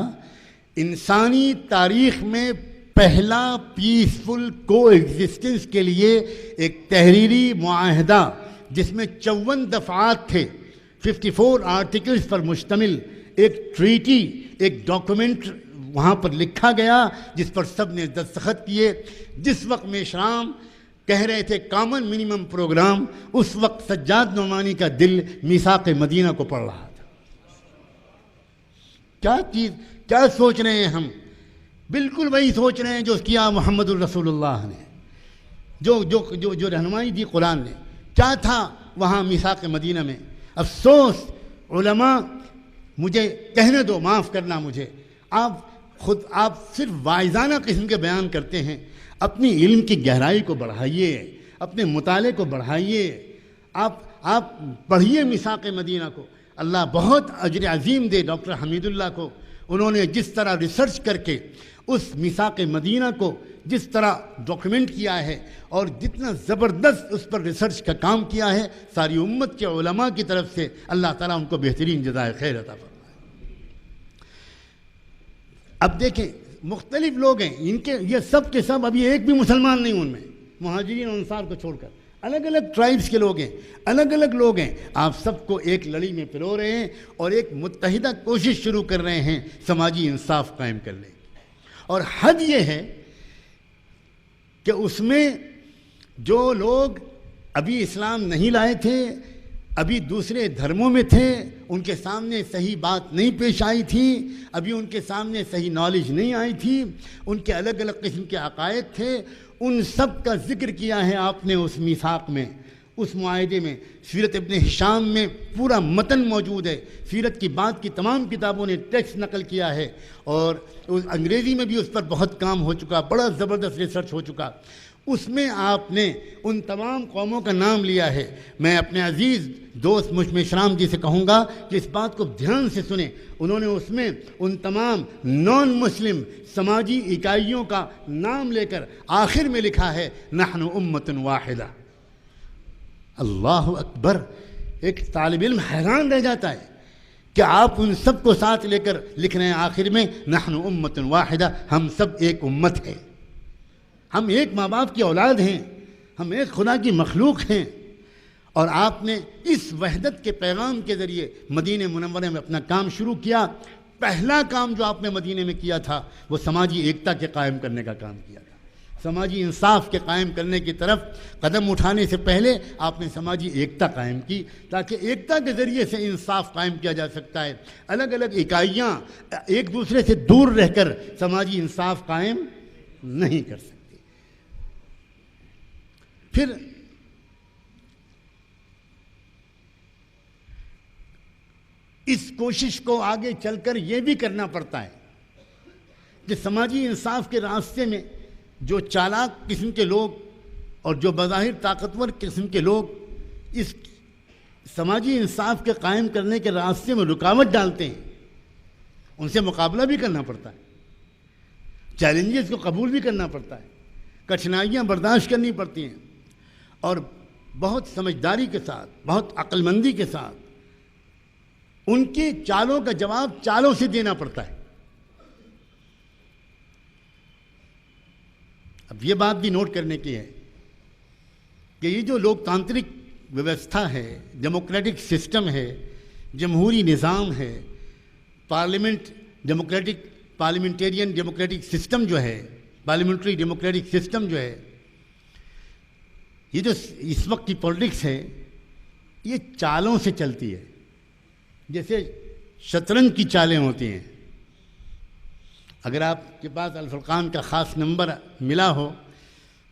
انسانی تاریخ میں پہلا پیسفل کو ایگزسٹنس کے لیے ایک تحریری معاہدہ جس میں 54 دفعات تھے، 54 آرٹیکلز پر مشتمل ایک ٹریٹی، ایک ڈاکومنٹ وہاں پر لکھا گیا جس پر سب نے دستخط کیے۔ جس وقت میشرام کہہ رہے تھے کامن منیمم پروگرام، اس وقت سجاد نعمانی کا دل میثاق مدینہ کو پڑھ رہا تھا۔ کیا سوچ رہے ہیں ہم؟ بالکل وہی سوچ رہے ہیں جو کیا محمد الرسول اللہ نے، جو رہنمائی دی قرآن نے۔ کیا تھا وہاں میثاق مدینہ میں؟ افسوس علماء، مجھے کہنے دو، معاف کرنا مجھے، آپ صرف واعظانہ قسم کے بیان کرتے ہیں۔ اپنی علم کی گہرائی کو بڑھائیے، اپنے مطالعے کو بڑھائیے، آپ پڑھیے میثاق مدینہ کو۔ اللہ بہت اجر عظیم دے ڈاکٹر حمید اللہ کو، انہوں نے جس طرح ریسرچ کر کے اس میثاق مدینہ کو جس طرح ڈاکیومنٹ کیا ہے اور جتنا زبردست اس پر ریسرچ کا کام کیا ہے، ساری امت کے علماء کی طرف سے اللہ تعالیٰ ان کو بہترین جزائے خیر عطا فرمائے۔ اب دیکھیں، مختلف لوگ ہیں، ان کے یہ سب کے سب، ابھی ایک بھی مسلمان نہیں ان میں، مہاجرین اور انصار کو چھوڑ کر الگ الگ ٹرائبز کے لوگ ہیں، الگ الگ لوگ ہیں۔ آپ سب کو ایک لڑی میں پرو رہے ہیں اور ایک متحدہ کوشش شروع کر رہے ہیں سماجی انصاف قائم کرنے کی۔ اور حد یہ ہے کہ اس میں جو لوگ ابھی اسلام نہیں لائے تھے، ابھی دوسرے دھرموں میں تھے، ان کے سامنے صحیح بات نہیں پیش آئی تھی، ابھی ان کے سامنے صحیح نالج نہیں آئی تھی، ان کے الگ الگ قسم کے عقائد تھے، ان سب کا ذکر کیا ہے آپ نے اس میثاق میں، اس معاہدے میں۔ سیرت ابن ہشام میں پورا متن موجود ہے، سیرت کی بات کی تمام کتابوں نے ٹیکسٹ نقل کیا ہے، اور انگریزی میں بھی اس پر بہت کام ہو چکا، بڑا زبردست ریسرچ ہو چکا۔ اس میں آپ نے ان تمام قوموں کا نام لیا ہے۔ میں اپنے عزیز دوست میشرام جی سے کہوں گا کہ اس بات کو دھیان سے سنیں۔ انہوں نے اس میں ان تمام نان مسلم سماجی اکائیوں کا نام لے کر آخر میں لکھا ہے نحن امت واحدہ۔ اللہ اکبر! ایک طالب علم حیران رہ جاتا ہے کہ آپ ان سب کو ساتھ لے کر لکھ رہے ہیں آخر میں نحن امت واحدہ، ہم سب ایک امت ہیں، ہم ایک ماں باپ کی اولاد ہیں، ہم ایک خدا کی مخلوق ہیں۔ اور آپ نے اس وحدت کے پیغام کے ذریعے مدینہ منورہ میں اپنا کام شروع کیا۔ پہلا کام جو آپ نے مدینہ میں کیا تھا وہ سماجی ایکتا کے قائم کرنے کا کام کیا تھا۔ سماجی انصاف کے قائم کرنے کی طرف قدم اٹھانے سے پہلے آپ نے سماجی ایکتا قائم کی، تاکہ ایکتا کے ذریعے سے انصاف قائم کیا جا سکتا ہے۔ الگ الگ اکائیاں ایک دوسرے سے دور رہ کر سماجی انصاف قائم نہیں کر سکتی۔ پھر اس کوشش کو آگے چل کر یہ بھی کرنا پڑتا ہے کہ سماجی انصاف کے راستے میں جو چالاک قسم کے لوگ اور جو بظاہر طاقتور قسم کے لوگ اس سماجی انصاف کے قائم کرنے کے راستے میں رکاوٹ ڈالتے ہیں، ان سے مقابلہ بھی کرنا پڑتا ہے، چیلنجز کو قبول بھی کرنا پڑتا ہے، کٹھنائیاں برداشت کرنی پڑتی ہیں، اور بہت سمجھداری کے ساتھ، بہت عقل مندی کے ساتھ ان کے چالوں کا جواب چالوں سے دینا پڑتا ہے۔ اب یہ بات بھی نوٹ کرنے کی ہے کہ یہ جو لوک تانترک ویوستھا ہے، ڈیموکریٹک سسٹم ہے، جمہوری نظام ہے، پارلیمنٹرین ڈیموکریٹک سسٹم جو ہے، پارلیمنٹری ڈیموکریٹک سسٹم جو ہے، یہ جو اس وقت کی پولیٹکس ہے، یہ چالوں سے چلتی ہے، جیسے شطرنج کی چالیں ہوتی ہیں۔ اگر آپ کے پاس الفرقان کا خاص نمبر ملا ہو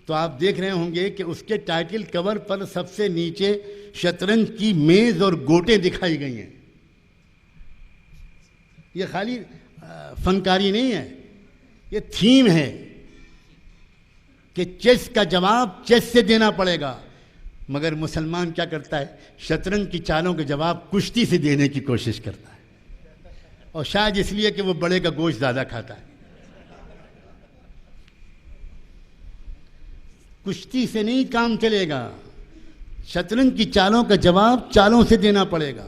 تو آپ دیکھ رہے ہوں گے کہ اس کے ٹائٹل کور پر سب سے نیچے شطرنج کی میز اور گوٹیں دکھائی گئی ہیں۔ یہ خالی فنکاری نہیں ہے، یہ تھیم ہے کہ چیس کا جواب چیس سے دینا پڑے گا، مگر مسلمان کیا کرتا ہے؟ شطرنج کی چالوں کے جواب کشتی سے دینے کی کوشش کرتا ہے، اور شاید اس لیے کہ وہ بڑے کا گوشت زیادہ کھاتا ہے۔ کشتی سے نہیں کام چلے گا، شطرنج کی چالوں کا جواب چالوں سے دینا پڑے گا۔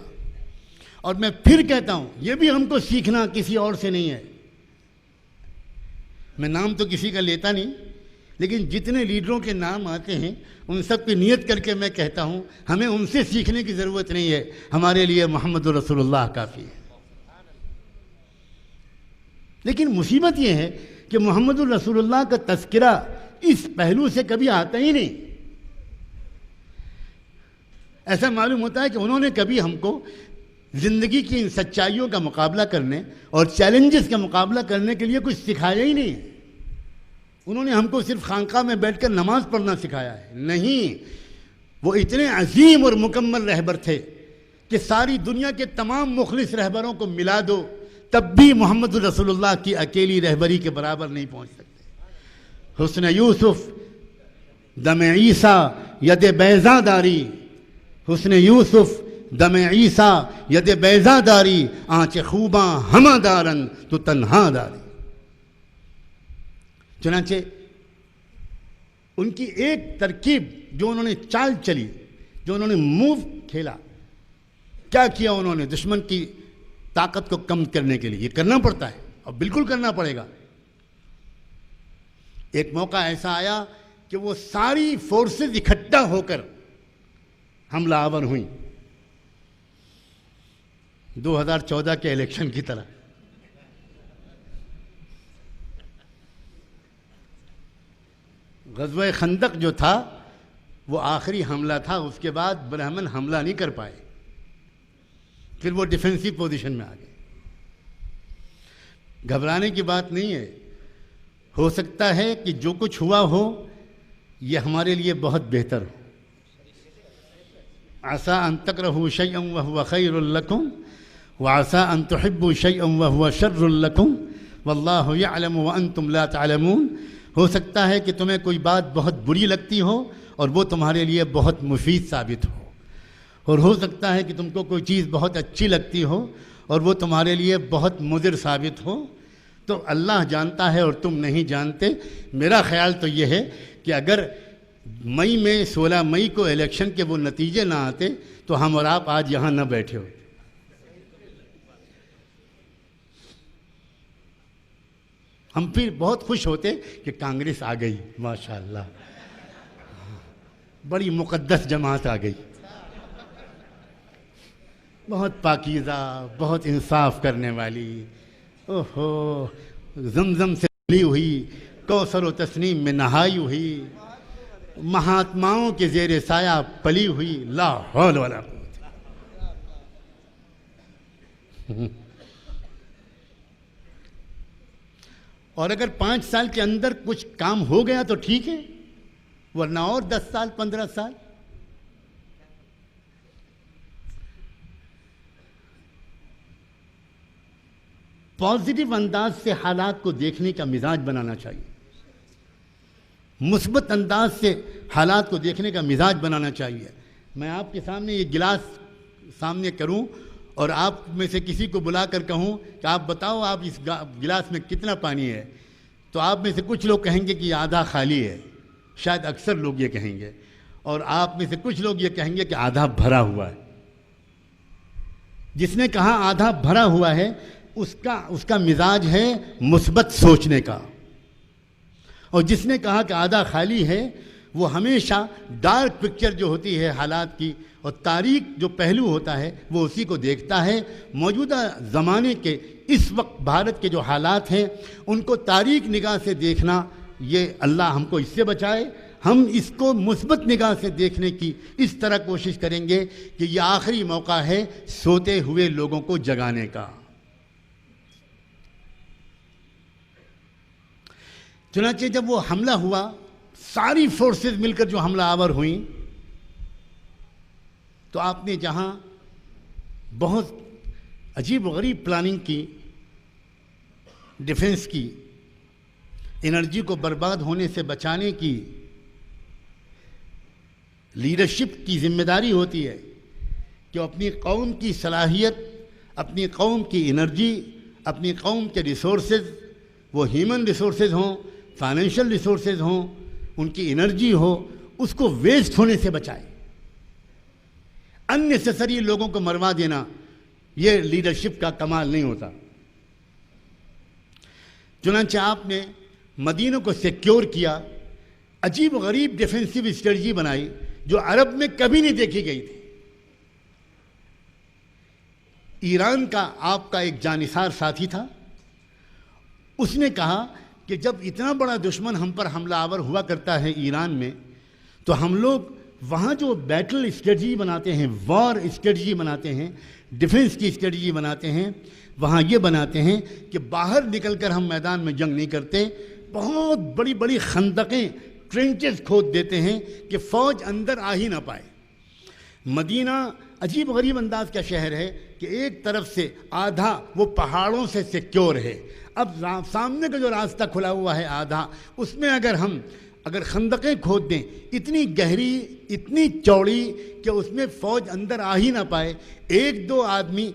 اور میں پھر کہتا ہوں، یہ بھی ہم کو سیکھنا کسی اور سے نہیں ہے۔ میں نام تو کسی کا لیتا نہیں، لیکن جتنے لیڈروں کے نام آتے ہیں ان سب کی نیت کر کے میں کہتا ہوں ہمیں ان سے سیکھنے کی ضرورت نہیں ہے، ہمارے لیے محمد رسول اللہ کافی ہے۔ لیکن مصیبت یہ ہے کہ محمد رسول اللہ کا تذکرہ اس پہلو سے کبھی آتا ہی نہیں۔ ایسا معلوم ہوتا ہے کہ انہوں نے کبھی ہم کو زندگی کی ان سچائیوں کا مقابلہ کرنے اور چیلنجز کا مقابلہ کرنے کے لیے کچھ سکھایا ہی نہیں۔ انہوں نے ہم کو صرف خانقاہ میں بیٹھ کر نماز پڑھنا سکھایا ہے، نہیں، وہ اتنے عظیم اور مکمل رہبر تھے کہ ساری دنیا کے تمام مخلص رہبروں کو ملا دو تب بھی محمد رسول اللہ کی اکیلی رہبری کے برابر نہیں پہنچ سکتے۔ حسن یوسف دم عیسیٰ ید بیضا داری، حسن یوسف دم عیسیٰ ید بیضا داری، آنچ خوباں ہمہ دارن تو تنہا داری۔ چنانچہ ان کی ایک ترکیب جو انہوں نے چال چلی، جو انہوں نے موو کھیلا، کیا کیا انہوں نے دشمن کی طاقت کو کم کرنے کے لیے؟ یہ کرنا پڑتا ہے اور بالکل کرنا پڑے گا۔ ایک موقع ایسا آیا کہ وہ ساری فورسز اکٹھا ہو کر حملہ آور ہوئیں، 2014 کے الیکشن کی طرح۔ غزوہ خندق جو تھا وہ آخری حملہ تھا، اس کے بعد برہمن حملہ نہیں کر پائے، پھر وہ ڈیفینسو پوزیشن میں آ گئے۔ گھبرانے کی بات نہیں ہے، ہو سکتا ہے کہ جو کچھ ہوا ہو یہ ہمارے لیے بہت بہتر ہو۔ عسیٰ ان تکرہوا شیئا وہو خیر لکم وعسیٰ ان تحبوا شیئا وہو شر لکم واللہ یعلم وانتم لا تعلمون۔ ہو سکتا ہے کہ تمہیں کوئی بات بہت بری لگتی ہو اور وہ تمہارے لیے بہت مفید ثابت ہو، اور ہو سکتا ہے کہ تم کو کوئی چیز بہت اچھی لگتی ہو اور وہ تمہارے لیے بہت مضر ثابت ہو۔ تو اللہ جانتا ہے اور تم نہیں جانتے۔ میرا خیال تو یہ ہے کہ اگر مئی میں 16 مئی کو الیکشن کے وہ نتیجے نہ آتے تو ہم اور آپ آج یہاں نہ بیٹھے ہوتے۔ ہم پھر بہت خوش ہوتے کہ کانگریس آ گئی، ماشاءاللہ، بڑی مقدس جماعت آ گئی۔ بہت پاکیزہ، بہت انصاف کرنے والی، اوہو، زمزم سے ملی ہوئی، کوثر و تسنیم میں نہائی ہوئی، مہاتماؤں کے زیر سایہ پلی ہوئی، لا حول ولا قوت۔ اور اگر 5 سال کے اندر کچھ کام ہو گیا تو ٹھیک ہے، ورنہ اور 10 سال 15 سال۔ پازیٹیو انداز سے حالات کو دیکھنے کا مزاج بنانا چاہیے، مثبت انداز سے حالات کو دیکھنے کا مزاج بنانا چاہیے۔ میں آپ کے سامنے یہ گلاس سامنے کروں اور آپ میں سے کسی کو بلا کر کہوں کہ آپ بتاؤ آپ اس گلاس میں کتنا پانی ہے، تو آپ میں سے کچھ لوگ کہیں گے کہ یہ آدھا خالی ہے، شاید اکثر لوگ یہ کہیں گے، اور آپ میں سے کچھ لوگ یہ کہیں گے کہ آدھا بھرا ہوا ہے۔ جس نے کہا آدھا بھرا ہوا ہے اس کا مزاج ہے مثبت سوچنے کا، اور جس نے کہا کہ آدھا خالی ہے وہ ہمیشہ ڈارک پکچر جو ہوتی ہے حالات کی اور تاریک جو پہلو ہوتا ہے وہ اسی کو دیکھتا ہے۔ موجودہ زمانے کے اس وقت بھارت کے جو حالات ہیں ان کو تاریک نگاہ سے دیکھنا، یہ اللہ ہم کو اس سے بچائے۔ ہم اس کو مثبت نگاہ سے دیکھنے کی اس طرح کوشش کریں گے کہ یہ آخری موقع ہے سوتے ہوئے لوگوں کو جگانے کا۔ چنانچہ جب وہ حملہ ہوا، ساری فورسز مل کر جو حملہ آور ہوئیں، تو آپ نے جہاں بہت عجیب و غریب پلاننگ کی، ڈیفنس کی، انرجی کو برباد ہونے سے بچانے کی، لیڈرشپ کی ذمہ داری ہوتی ہے کہ اپنی قوم کی صلاحیت، اپنی قوم کی انرجی، اپنی قوم کے ریسورسز، وہ ہیومن ریسورسز ہوں، فائنینشیل ریسورسز ہوں، ان کی انرجی ہو، اس کو ویسٹ ہونے سے بچائے۔ اننیسیسری لوگوں کو مروا دینا یہ لیڈرشپ کا کمال نہیں ہوتا۔ چنانچہ آپ نے مدینہ کو سیکیور کیا، عجیب و غریب ڈیفینسو اسٹریٹجی بنائی جو عرب میں کبھی نہیں دیکھی گئی تھی۔ ایران کا آپ کا ایک جانثار ساتھی تھا، اس نے کہا کہ جب اتنا بڑا دشمن ہم پر حملہ آور ہوا کرتا ہے ایران میں، تو ہم لوگ وہاں جو بیٹل اسٹریٹجی بناتے ہیں، وار اسٹریٹجی بناتے ہیں، ڈیفنس کی اسٹریٹجی بناتے ہیں، وہاں یہ بناتے ہیں کہ باہر نکل کر ہم میدان میں جنگ نہیں کرتے، بہت بڑی بڑی خندقیں، ٹرینچز کھود دیتے ہیں کہ فوج اندر آ ہی نہ پائے۔ مدینہ عجیب غریب انداز کا شہر ہے کہ ایک طرف سے آدھا وہ پہاڑوں سے سیکیور ہے، اب سامنے کا جو راستہ کھلا ہوا ہے آدھا، اس میں اگر خندقیں کھود دیں اتنی گہری، اتنی چوڑی کہ اس میں فوج اندر آ ہی نہ پائے، 1-2 آدمی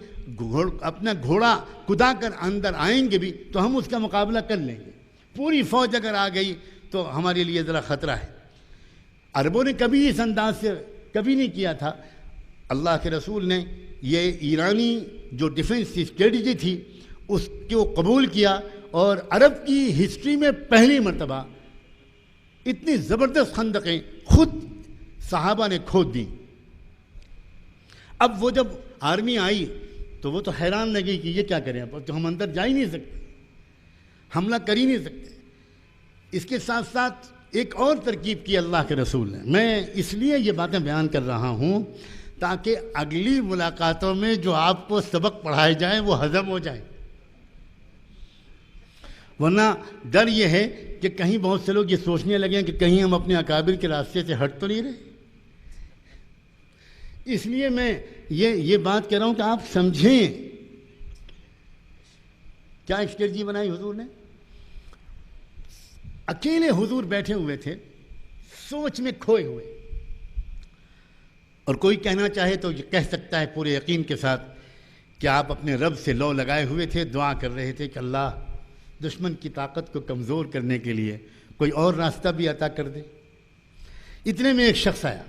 اپنا گھوڑا کدا کر اندر آئیں گے بھی تو ہم اس کا مقابلہ کر لیں گے، پوری فوج اگر آ گئی تو ہمارے لیے ذرا خطرہ ہے۔ عربوں نے کبھی اس انداز سے کبھی نہیں کیا تھا۔ اللہ کے رسول نے یہ ایرانی جو ڈیفنس اسٹریٹجی تھی اس کو قبول کیا، اور عرب کی ہسٹری میں پہلی مرتبہ اتنی زبردست خندقیں خود صحابہ نے کھود دیں۔ اب وہ جب آرمی آئی تو وہ تو حیران لگی کہ یہ کیا کریں، اب تو ہم اندر جا ہی نہیں سکتے، حملہ کر ہی نہیں سکتے۔ اس کے ساتھ ساتھ ایک اور ترکیب کی اللہ کے رسول نے۔ میں اس لیے یہ باتیں بیان کر رہا ہوں تاکہ اگلی ملاقاتوں میں جو آپ کو سبق پڑھائے جائیں وہ ہضم ہو جائیں، ورنہ ڈر یہ ہے کہ کہیں بہت سے لوگ یہ سوچنے لگیں کہ کہیں ہم اپنے اکابر کے راستے سے ہٹ تو نہیں رہے۔ اس لیے میں یہ بات کہہ رہا ہوں کہ آپ سمجھیں کیا اسٹریٹجی بنائی حضور نے۔ اکیلے حضور بیٹھے ہوئے تھے، سوچ میں کھوئے ہوئے، اور کوئی کہنا چاہے تو یہ کہہ سکتا ہے پورے یقین کے ساتھ کہ آپ اپنے رب سے لو لگائے ہوئے تھے، دعا کر رہے تھے کہ اللہ دشمن کی طاقت کو کمزور کرنے کے لیے کوئی اور راستہ بھی عطا کر دے۔ اتنے میں ایک شخص آیا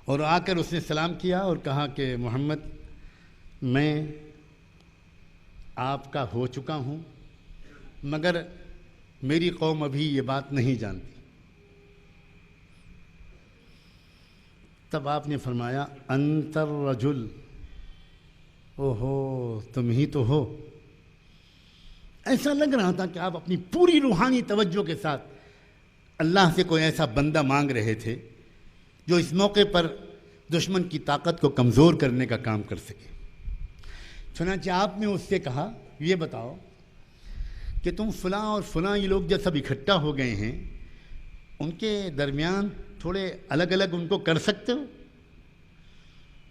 اور آ کر اس نے سلام کیا اور کہا کہ محمد، میں آپ کا ہو چکا ہوں، مگر میری قوم ابھی یہ بات نہیں جانتی۔ تب آپ نے فرمایا انت الرجل، اوہو تم ہی تو ہو۔ ایسا لگ رہا تھا کہ آپ اپنی پوری روحانی توجہ کے ساتھ اللہ سے کوئی ایسا بندہ مانگ رہے تھے جو اس موقع پر دشمن کی طاقت کو کمزور کرنے کا کام کر سکے۔ چنانچہ آپ نے اس سے کہا یہ بتاؤ کہ تم فلاں اور فلاں یہ لوگ جب سب اکٹھا ہو گئے ہیں ان کے درمیان تھوڑے الگ الگ ان کو کر سکتے ہو؟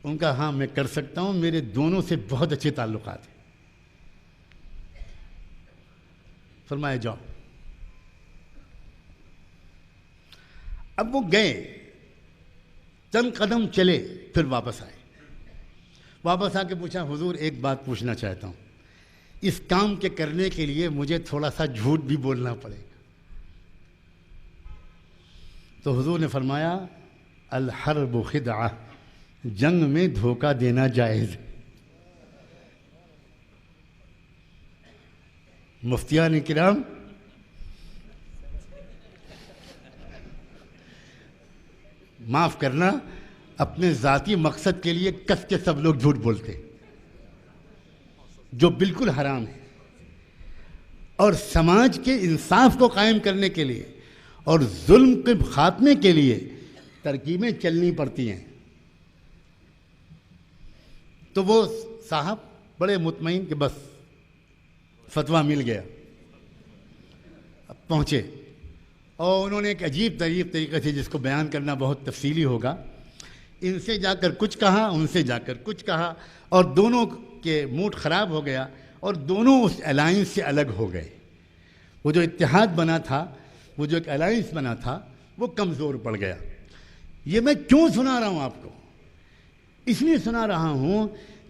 ان کا ہاں میں کر سکتا ہوں، میرے دونوں سے بہت اچھے تعلقات ہیں۔ فرمایا جاؤ۔ اب وہ گئے، چند قدم چلے، پھر واپس آئے۔ واپس آ کے پوچھا حضور ایک بات پوچھنا چاہتا ہوں، اس کام کے کرنے کے لیے مجھے تھوڑا سا جھوٹ بھی بولنا پڑے گا؟ تو حضور نے فرمایا الحرب خدعہ، جنگ میں دھوکہ دینا جائز ہے۔ مفتیان کرام معاف کرنا، اپنے ذاتی مقصد کے لیے کس کے سب لوگ جھوٹ بولتے جو بالکل حرام ہے، اور سماج کے انصاف کو قائم کرنے کے لیے اور ظلم کے خاتمے کے لیے ترکیبیں چلنی پڑتی ہیں۔ تو وہ صاحب بڑے مطمئن کہ بس فتویٰ مل گیا، اب پہنچے، اور انہوں نے ایک عجیب طریقے سے جس کو بیان کرنا بہت تفصیلی ہوگا، ان سے جا کر کچھ کہا، ان سے جا کر کچھ کہا، اور دونوں کے موڈ خراب ہو گیا اور دونوں اس الائنس سے الگ ہو گئے۔ وہ جو اتحاد بنا تھا، وہ جو ایک الائنس بنا تھا، وہ کمزور پڑ گیا۔ یہ میں کیوں سنا رہا ہوں آپ کو؟ اس لیے سنا رہا ہوں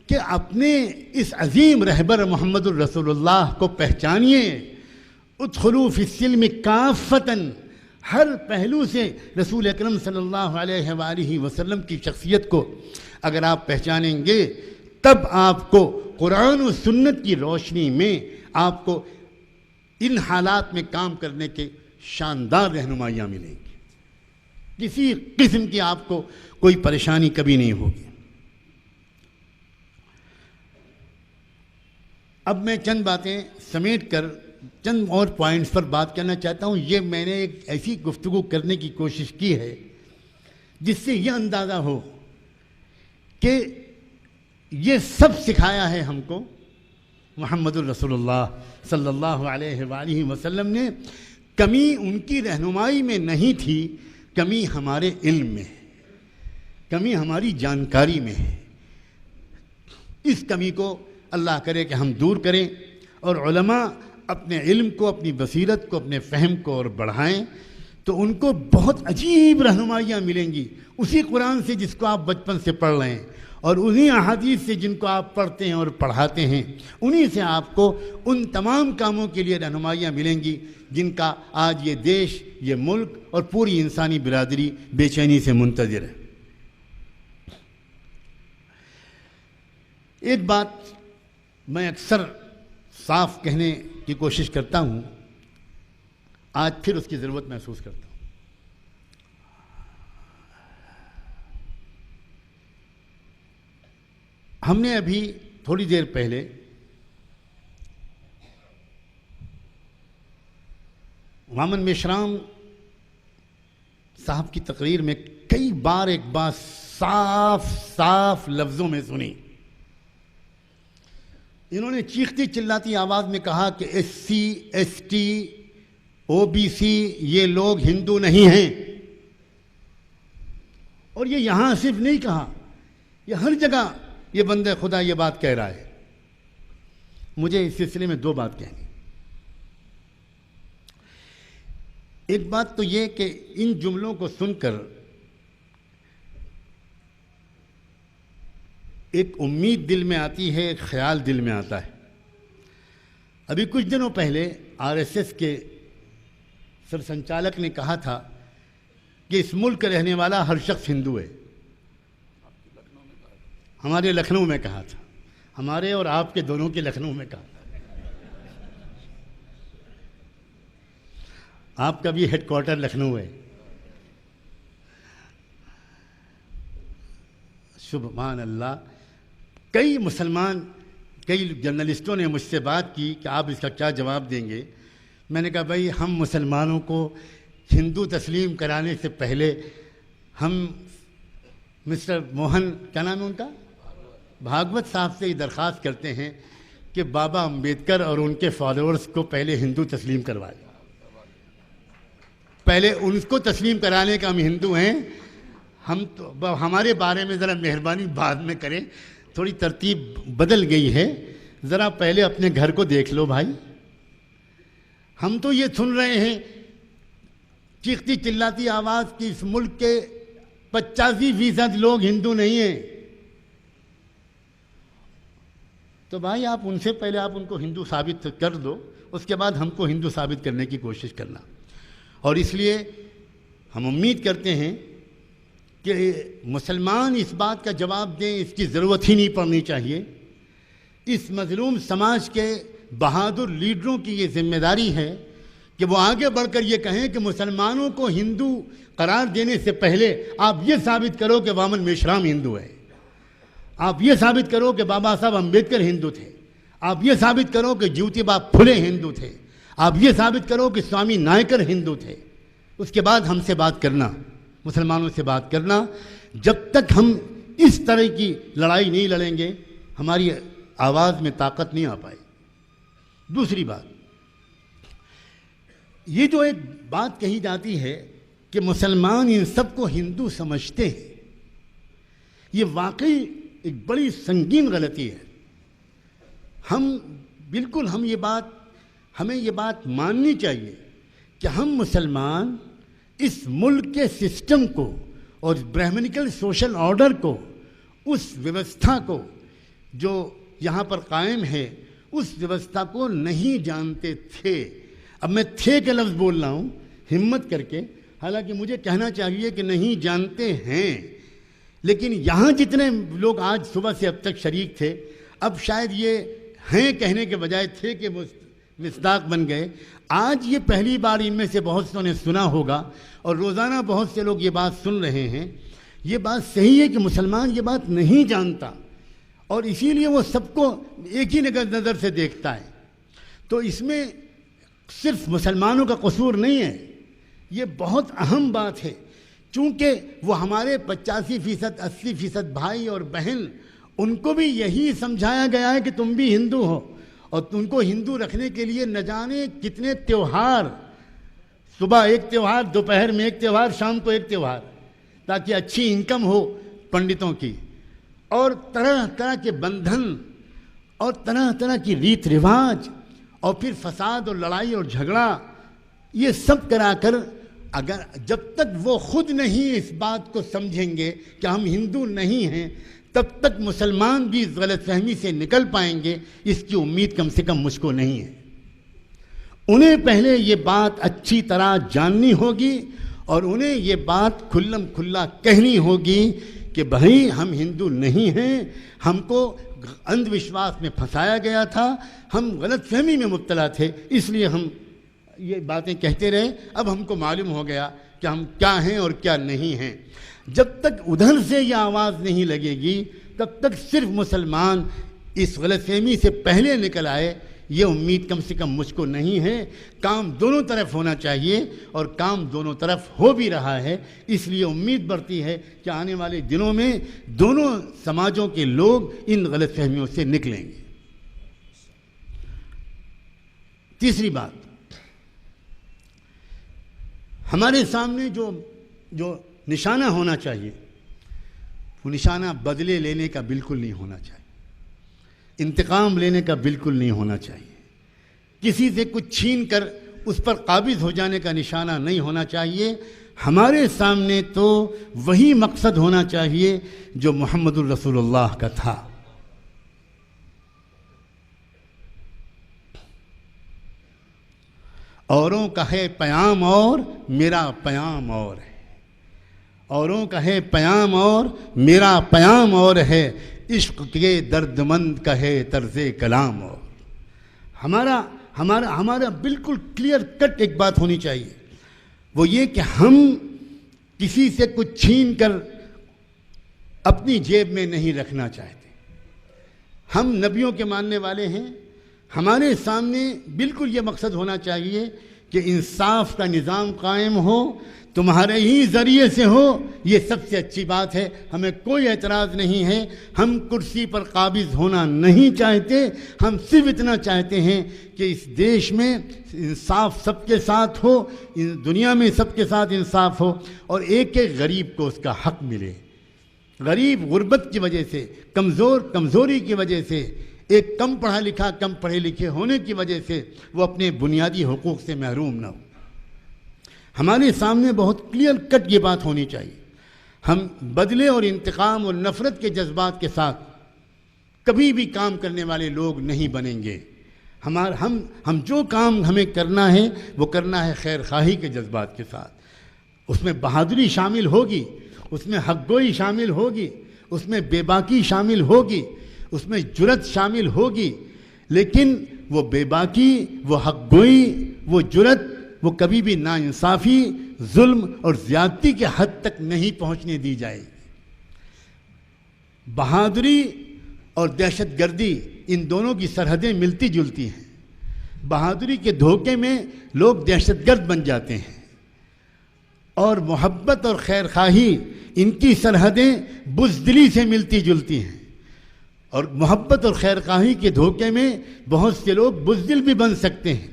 کہ اپنے اس عظیم رہبر محمد الرسول اللہ کو پہچانیے۔ ادخلوا فی السلم کافۃ، ہر پہلو سے رسول اکرم صلی اللہ علیہ وآلہ وسلم کی شخصیت کو اگر آپ پہچانیں گے تب آپ کو قرآن و سنت کی روشنی میں آپ کو ان حالات میں کام کرنے کے شاندار رہنمائیاں ملیں گی۔ کسی قسم کی آپ کو کوئی پریشانی کبھی نہیں ہوگی۔ اب میں چند باتیں سمیٹ کر چند اور پوائنٹس پر بات کرنا چاہتا ہوں۔ یہ میں نے ایک ایسی گفتگو کرنے کی کوشش کی ہے جس سے یہ اندازہ ہو کہ یہ سب سکھایا ہے ہم کو محمد الرسول اللہ صلی اللہ علیہ وآلہ وسلم نے۔ کمی ان کی رہنمائی میں نہیں تھی، کمی ہمارے علم میں ہے، کمی ہماری جانکاری میں ہے۔ اس کمی کو اللہ کرے کہ ہم دور کریں، اور علماء اپنے علم کو، اپنی بصیرت کو، اپنے فہم کو اور بڑھائیں، تو ان کو بہت عجیب رہنمائیاں ملیں گی اسی قرآن سے جس کو آپ بچپن سے پڑھ رہے ہیں، اور انہی احادیث سے جن کو آپ پڑھتے ہیں اور پڑھاتے ہیں، انہی سے آپ کو ان تمام کاموں کے لیے رہنمائیاں ملیں گی جن کا آج یہ دیش، یہ ملک اور پوری انسانی برادری بے چینی سے منتظر ہے۔ ایک بات میں اکثر صاف کہنے کی کوشش کرتا ہوں، آج پھر اس کی ضرورت محسوس کرتا ہوں۔ ہم نے ابھی تھوڑی دیر پہلے مامن میشرام صاحب کی تقریر میں کئی بار ایک بات صاف لفظوں میں سنی۔ انہوں نے چیختی چلاتی آواز میں کہا کہ S C, S T, O B C یہ لوگ ہندو نہیں ہیں، اور یہ یہاں صرف نہیں کہا، یہ ہر جگہ یہ بندہ خدا یہ بات کہہ رہا ہے۔ مجھے اس سلسلے میں دو بات کہنی۔ ایک بات تو یہ کہ ان جملوں کو سن کر ایک امید دل میں آتی ہے، ایک خیال دل میں آتا ہے۔ ابھی کچھ دنوں پہلے آر ایس ایس کے سرسنچالک نے کہا تھا کہ اس ملک کا رہنے والا ہر شخص ہندو ہے۔ ہمارے لکھنؤ میں کہا تھا، ہمارے اور آپ کے دونوں کے لکھنؤ میں کہا تھا۔ آپ کا بھی ہیڈ کوارٹر لکھنؤ ہے۔ سبحان اللہ. کئی جرنلسٹوں نے مجھ سے بات کی کہ آپ اس کا کیا جواب دیں گے. میں نے کہا بھائی ہم مسلمانوں کو ہندو تسلیم کرانے سے پہلے ہم مسٹر موہن کیا نام ہے ان کا بھاگوت صاحب سے یہ درخواست کرتے ہیں کہ بابا امبیڈکر اور ان کے فالوورز کو پہلے ہندو تسلیم کروائے. پہلے ان کو تسلیم کرانے کا ہم ہندو ہیں. ہم تو ہمارے بارے میں ذرا مہربانی بعد میں کریں, تھوڑی ترتیب بدل گئی ہے, ذرا پہلے اپنے گھر کو دیکھ لو بھائی. ہم تو یہ سن رہے ہیں چیختی چلاتی آواز کی اس ملک کے 85% لوگ ہندو نہیں ہیں. تو بھائی آپ ان سے پہلے آپ ان کو ہندو ثابت کر دو, اس کے بعد ہم کو ہندو ثابت کرنے کی کوشش کرنا. اور اس لیے ہم امید کرتے ہیں کہ مسلمان اس بات کا جواب دیں, اس کی ضرورت ہی نہیں پڑنی چاہیے. اس مظلوم سماج کے بہادر لیڈروں کی یہ ذمہ داری ہے کہ وہ آگے بڑھ کر یہ کہیں کہ مسلمانوں کو ہندو قرار دینے سے پہلے آپ یہ ثابت کرو کہ وامن میشرام ہندو ہے, آپ یہ ثابت کرو کہ بابا صاحب امبیڈکر ہندو تھے, آپ یہ ثابت کرو کہ جیوتیبا پھلے ہندو تھے, آپ یہ ثابت کرو کہ سوامی نائکر ہندو تھے. اس کے بعد ہم سے بات کرنا, مسلمانوں سے بات کرنا. جب تک ہم اس طرح کی لڑائی نہیں لڑیں گے ہماری آواز میں طاقت نہیں آ پائے. دوسری بات, یہ جو ایک بات کہی جاتی ہے کہ مسلمان ان سب کو ہندو سمجھتے ہیں, یہ واقعی ایک بڑی سنگین غلطی ہے. ہمیں یہ بات ماننی چاہیے کہ ہم مسلمان اس ملک کے سسٹم کو اور برہمنیکل سوشل آرڈر کو, اس ویوستھا کو جو یہاں پر قائم ہے, اس ویوستھا کو نہیں جانتے تھے. اب میں تھے کے لفظ بول رہا ہوں ہمت کر کے, حالانکہ مجھے کہنا چاہیے کہ نہیں جانتے ہیں. لیکن یہاں جتنے لوگ آج صبح سے اب تک شریک تھے, اب شاید یہ ہیں کہنے کے بجائے تھے کہ مصداق بن گئے. آج یہ پہلی بار ان میں سے بہت سو نے سنا ہوگا, اور روزانہ بہت سے لوگ یہ بات سن رہے ہیں. یہ بات صحیح ہے کہ مسلمان یہ بات نہیں جانتا, اور اسی لیے وہ سب کو ایک ہی نظر سے دیکھتا ہے. تو اس میں صرف مسلمانوں کا قصور نہیں ہے, یہ بہت اہم بات ہے. چونکہ وہ ہمارے 85% 80% بھائی اور بہن, ان کو بھی یہی سمجھایا گیا ہے کہ تم بھی ہندو ہو, اور تم کو ہندو رکھنے کے لیے نہ جانے کتنے تیوہار, صبح ایک تیوہار, دوپہر میں ایک تیوہار, شام کو ایک تیوہار, تاکہ اچھی انکم ہو پنڈتوں کی, اور طرح طرح کے بندھن اور طرح طرح کی ریت رواج, اور پھر فساد اور لڑائی اور جھگڑا, یہ سب کرا کر اگر جب تک وہ خود نہیں اس بات کو سمجھیں گے کہ ہم ہندو نہیں ہیں, تب تک مسلمان بھی اس غلط فہمی سے نکل پائیں گے. اس کی امید کم سے کم مجھ کو نہیں ہے. انہیں پہلے یہ بات اچھی طرح جاننی ہوگی, اور انہیں یہ بات کھلم کھلا کہنی ہوگی کہ بھائی ہم ہندو نہیں ہیں, ہم کو اندھ وشواس میں پھنسایا گیا تھا, ہم غلط فہمی میں مبتلا تھے, اس لیے ہم یہ باتیں کہتے رہے. اب ہم کو معلوم ہو گیا کہ ہم کیا ہیں اور کیا نہیں ہیں. جب تک ادھر سے یہ آواز نہیں لگے گی تب تک صرف مسلمان اس غلط فہمی سے پہلے نکل آئے, یہ امید کم سے کم مجھ کو نہیں ہے. کام دونوں طرف ہونا چاہیے, اور کام دونوں طرف ہو بھی رہا ہے. اس لیے امید بڑھتی ہے کہ آنے والے دنوں میں دونوں سماجوں کے لوگ ان غلط فہمیوں سے نکلیں گے. تیسری بات, ہمارے سامنے جو نشانہ ہونا چاہیے, وہ نشانہ بدلے لینے کا بالکل نہیں ہونا چاہیے, انتقام لینے کا بالکل نہیں ہونا چاہیے, کسی سے کچھ چھین کر اس پر قابض ہو جانے کا نشانہ نہیں ہونا چاہیے. ہمارے سامنے تو وہی مقصد ہونا چاہیے جو محمد الرسول اللہ کا تھا. اوروں کا ہے پیام اور میرا پیام اور ہے, اوروں کا ہے پیام اور میرا پیام اور ہے, عشق کے درد مند کا ہے طرز کلام اور. ہمارا بالکل کلیئر کٹ ایک بات ہونی چاہیے, وہ یہ کہ ہم کسی سے کچھ چھین کر اپنی جیب میں نہیں رکھنا چاہتے۔ ہم نبیوں کے ماننے والے ہیں، ہمارے سامنے بالکل یہ مقصد ہونا چاہیے کہ انصاف کا نظام قائم ہو، تمہارے ہی ذریعے سے ہو، یہ سب سے اچھی بات ہے، ہمیں کوئی اعتراض نہیں ہے۔ ہم کرسی پر قابض ہونا نہیں چاہتے، ہم صرف اتنا چاہتے ہیں کہ اس دیش میں انصاف سب کے ساتھ ہو، دنیا میں سب کے ساتھ انصاف ہو، اور ایک ایک غریب کو اس کا حق ملے۔ غریب غربت کی وجہ سے، کمزوری کی وجہ سے، ایک کم پڑھا لکھا کم پڑھے لکھے ہونے کی وجہ سے وہ اپنے بنیادی حقوق سے محروم نہ ہو۔ ہمارے سامنے بہت کلیئر کٹ یہ بات ہونی چاہیے۔ ہم بدلے اور انتقام اور نفرت کے جذبات کے ساتھ کبھی بھی کام کرنے والے لوگ نہیں بنیں گے۔ ہم جو کام ہمیں کرنا ہے وہ کرنا ہے خیر خواہی کے جذبات کے ساتھ۔ اس میں بہادری شامل ہوگی، اس میں حق گوئی شامل ہوگی، اس میں بے باکی شامل ہوگی، اس میں جرت شامل ہوگی، لیکن وہ بے باکی، وہ حق گوئی، وہ جرت، وہ کبھی بھی ناانصافی، ظلم اور زیادتی کے حد تک نہیں پہنچنے دی جائے گی۔ بہادری اور دہشت گردی ان دونوں کی سرحدیں ملتی جلتی ہیں۔ بہادری کے دھوکے میں لوگ دہشت گرد بن جاتے ہیں، اور محبت اور خیر خواہی ان کی سرحدیں بزدلی سے ملتی جلتی ہیں، اور محبت اور خیر خواہی کے دھوکے میں بہت سے لوگ بزدل بھی بن سکتے ہیں۔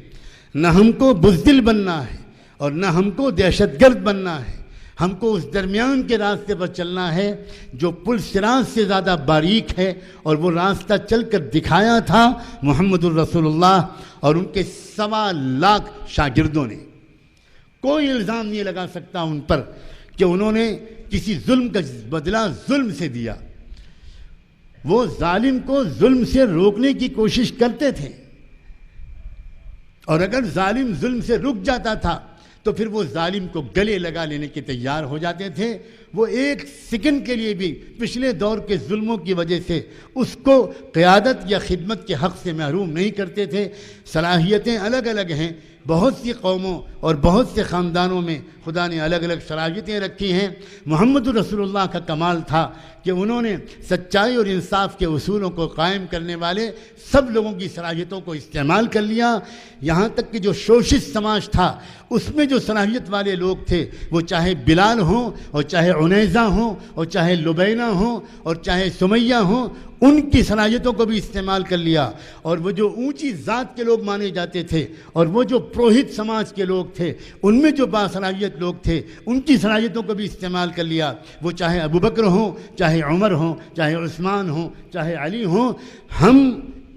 نہ ہم کو بزدل بننا ہے اور نہ ہم کو دہشت گرد بننا ہے، ہم کو اس درمیان کے راستے پر چلنا ہے جو پل صراط سے زیادہ باریک ہے، اور وہ راستہ چل کر دکھایا تھا محمد الرسول اللہ اور ان کے 1.25 لاکھ شاگردوں نے۔ کوئی الزام نہیں لگا سکتا ان پر کہ انہوں نے کسی ظلم کا بدلہ ظلم سے دیا۔ وہ ظالم کو ظلم سے روکنے کی کوشش کرتے تھے، اور اگر ظالم ظلم سے رک جاتا تھا تو پھر وہ ظالم کو گلے لگا لینے کے تیار ہو جاتے تھے۔ وہ ایک سیکنڈ کے لیے بھی پچھلے دور کے ظلموں کی وجہ سے اس کو قیادت یا خدمت کے حق سے محروم نہیں کرتے تھے۔ صلاحیتیں الگ الگ ہیں، بہت سی قوموں اور بہت سے خاندانوں میں خدا نے الگ الگ صلاحیتیں رکھی ہیں۔ محمد رسول اللہ کا کمال تھا کہ انہوں نے سچائی اور انصاف کے اصولوں کو قائم کرنے والے سب لوگوں کی صلاحیتوں کو استعمال کر لیا۔ یہاں تک کہ جو شوشش سماج تھا اس میں جو صلاحیت والے لوگ تھے، وہ چاہے بلال ہوں اور چاہے عنیزہ ہوں اور چاہے لبینہ ہوں اور چاہے سمیہ ہوں، ان کی صلاحیتوں کو بھی استعمال کر لیا۔ اور وہ جو اونچی ذات کے لوگ مانے جاتے تھے اور وہ جو پروہت سماج کے لوگ تھے، ان میں جو باصلاحیت لوگ تھے، ان کی صلاحیتوں کو بھی استعمال کر لیا۔ وہ چاہے ابو بکر ہوں، چاہے عمر ہوں، چاہے عثمان ہوں، چاہے علی ہوں۔ ہم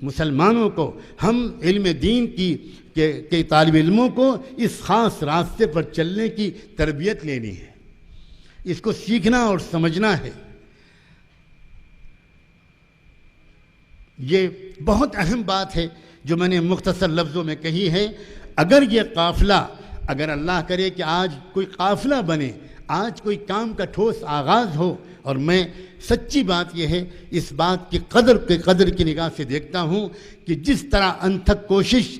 مسلمانوں کو، ہم علم دین کے طالب علموں کو اس خاص راستے پر چلنے کی تربیت لینی ہے، اس کو سیکھنا اور سمجھنا ہے۔ یہ بہت اہم بات ہے جو میں نے مختصر لفظوں میں کہی ہے۔ اگر یہ قافلہ، اگر اللہ کرے کہ آج کوئی قافلہ بنے، آج کوئی کام کا ٹھوس آغاز ہو، اور میں سچی بات یہ ہے اس بات کی قدر کی نگاہ سے دیکھتا ہوں کہ جس طرح انتھک کوشش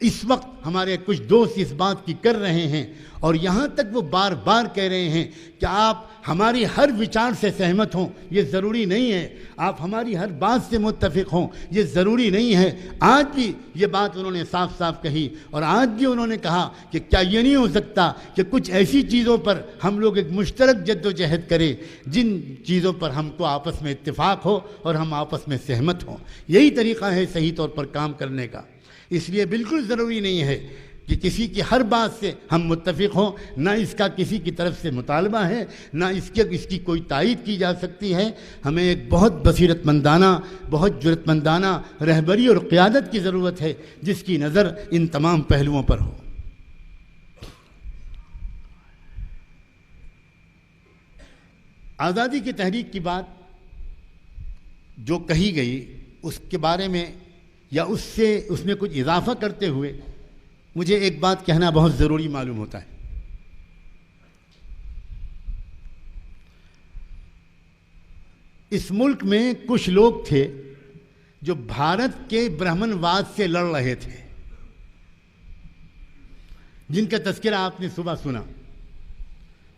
اس وقت ہمارے کچھ دوست اس بات کی کر رہے ہیں، اور یہاں تک وہ بار بار کہہ رہے ہیں کہ آپ ہماری ہر وچار سے سہمت ہوں، یہ ضروری نہیں ہے، آپ ہماری ہر بات سے متفق ہوں، یہ ضروری نہیں ہے۔ آج بھی یہ بات انہوں نے صاف صاف کہی، اور آج بھی انہوں نے کہا کہ کیا یہ نہیں ہو سکتا کہ کچھ ایسی چیزوں پر ہم لوگ ایک مشترک جد و جہد کریں جن چیزوں پر ہم کو آپس میں اتفاق ہو اور ہم آپس میں سہمت ہوں۔ یہی طریقہ ہے صحیح طور پر کام کرنے کا۔ اس لیے بالکل ضروری نہیں ہے کہ کسی کی ہر بات سے ہم متفق ہوں، نہ اس کا کسی کی طرف سے مطالبہ ہے، نہ اس کی کوئی تائید کی جا سکتی ہے۔ ہمیں ایک بہت بصیرت مندانہ، بہت جرأت مندانہ رہبری اور قیادت کی ضرورت ہے جس کی نظر ان تمام پہلوؤں پر ہو۔ آزادی کی تحریک کی بات جو کہی گئی اس کے بارے میں یا اس میں کچھ اضافہ کرتے ہوئے مجھے ایک بات کہنا بہت ضروری معلوم ہوتا ہے۔ اس ملک میں کچھ لوگ تھے جو بھارت کے برہمن واد سے لڑ رہے تھے، جن کا تذکرہ آپ نے صبح سنا۔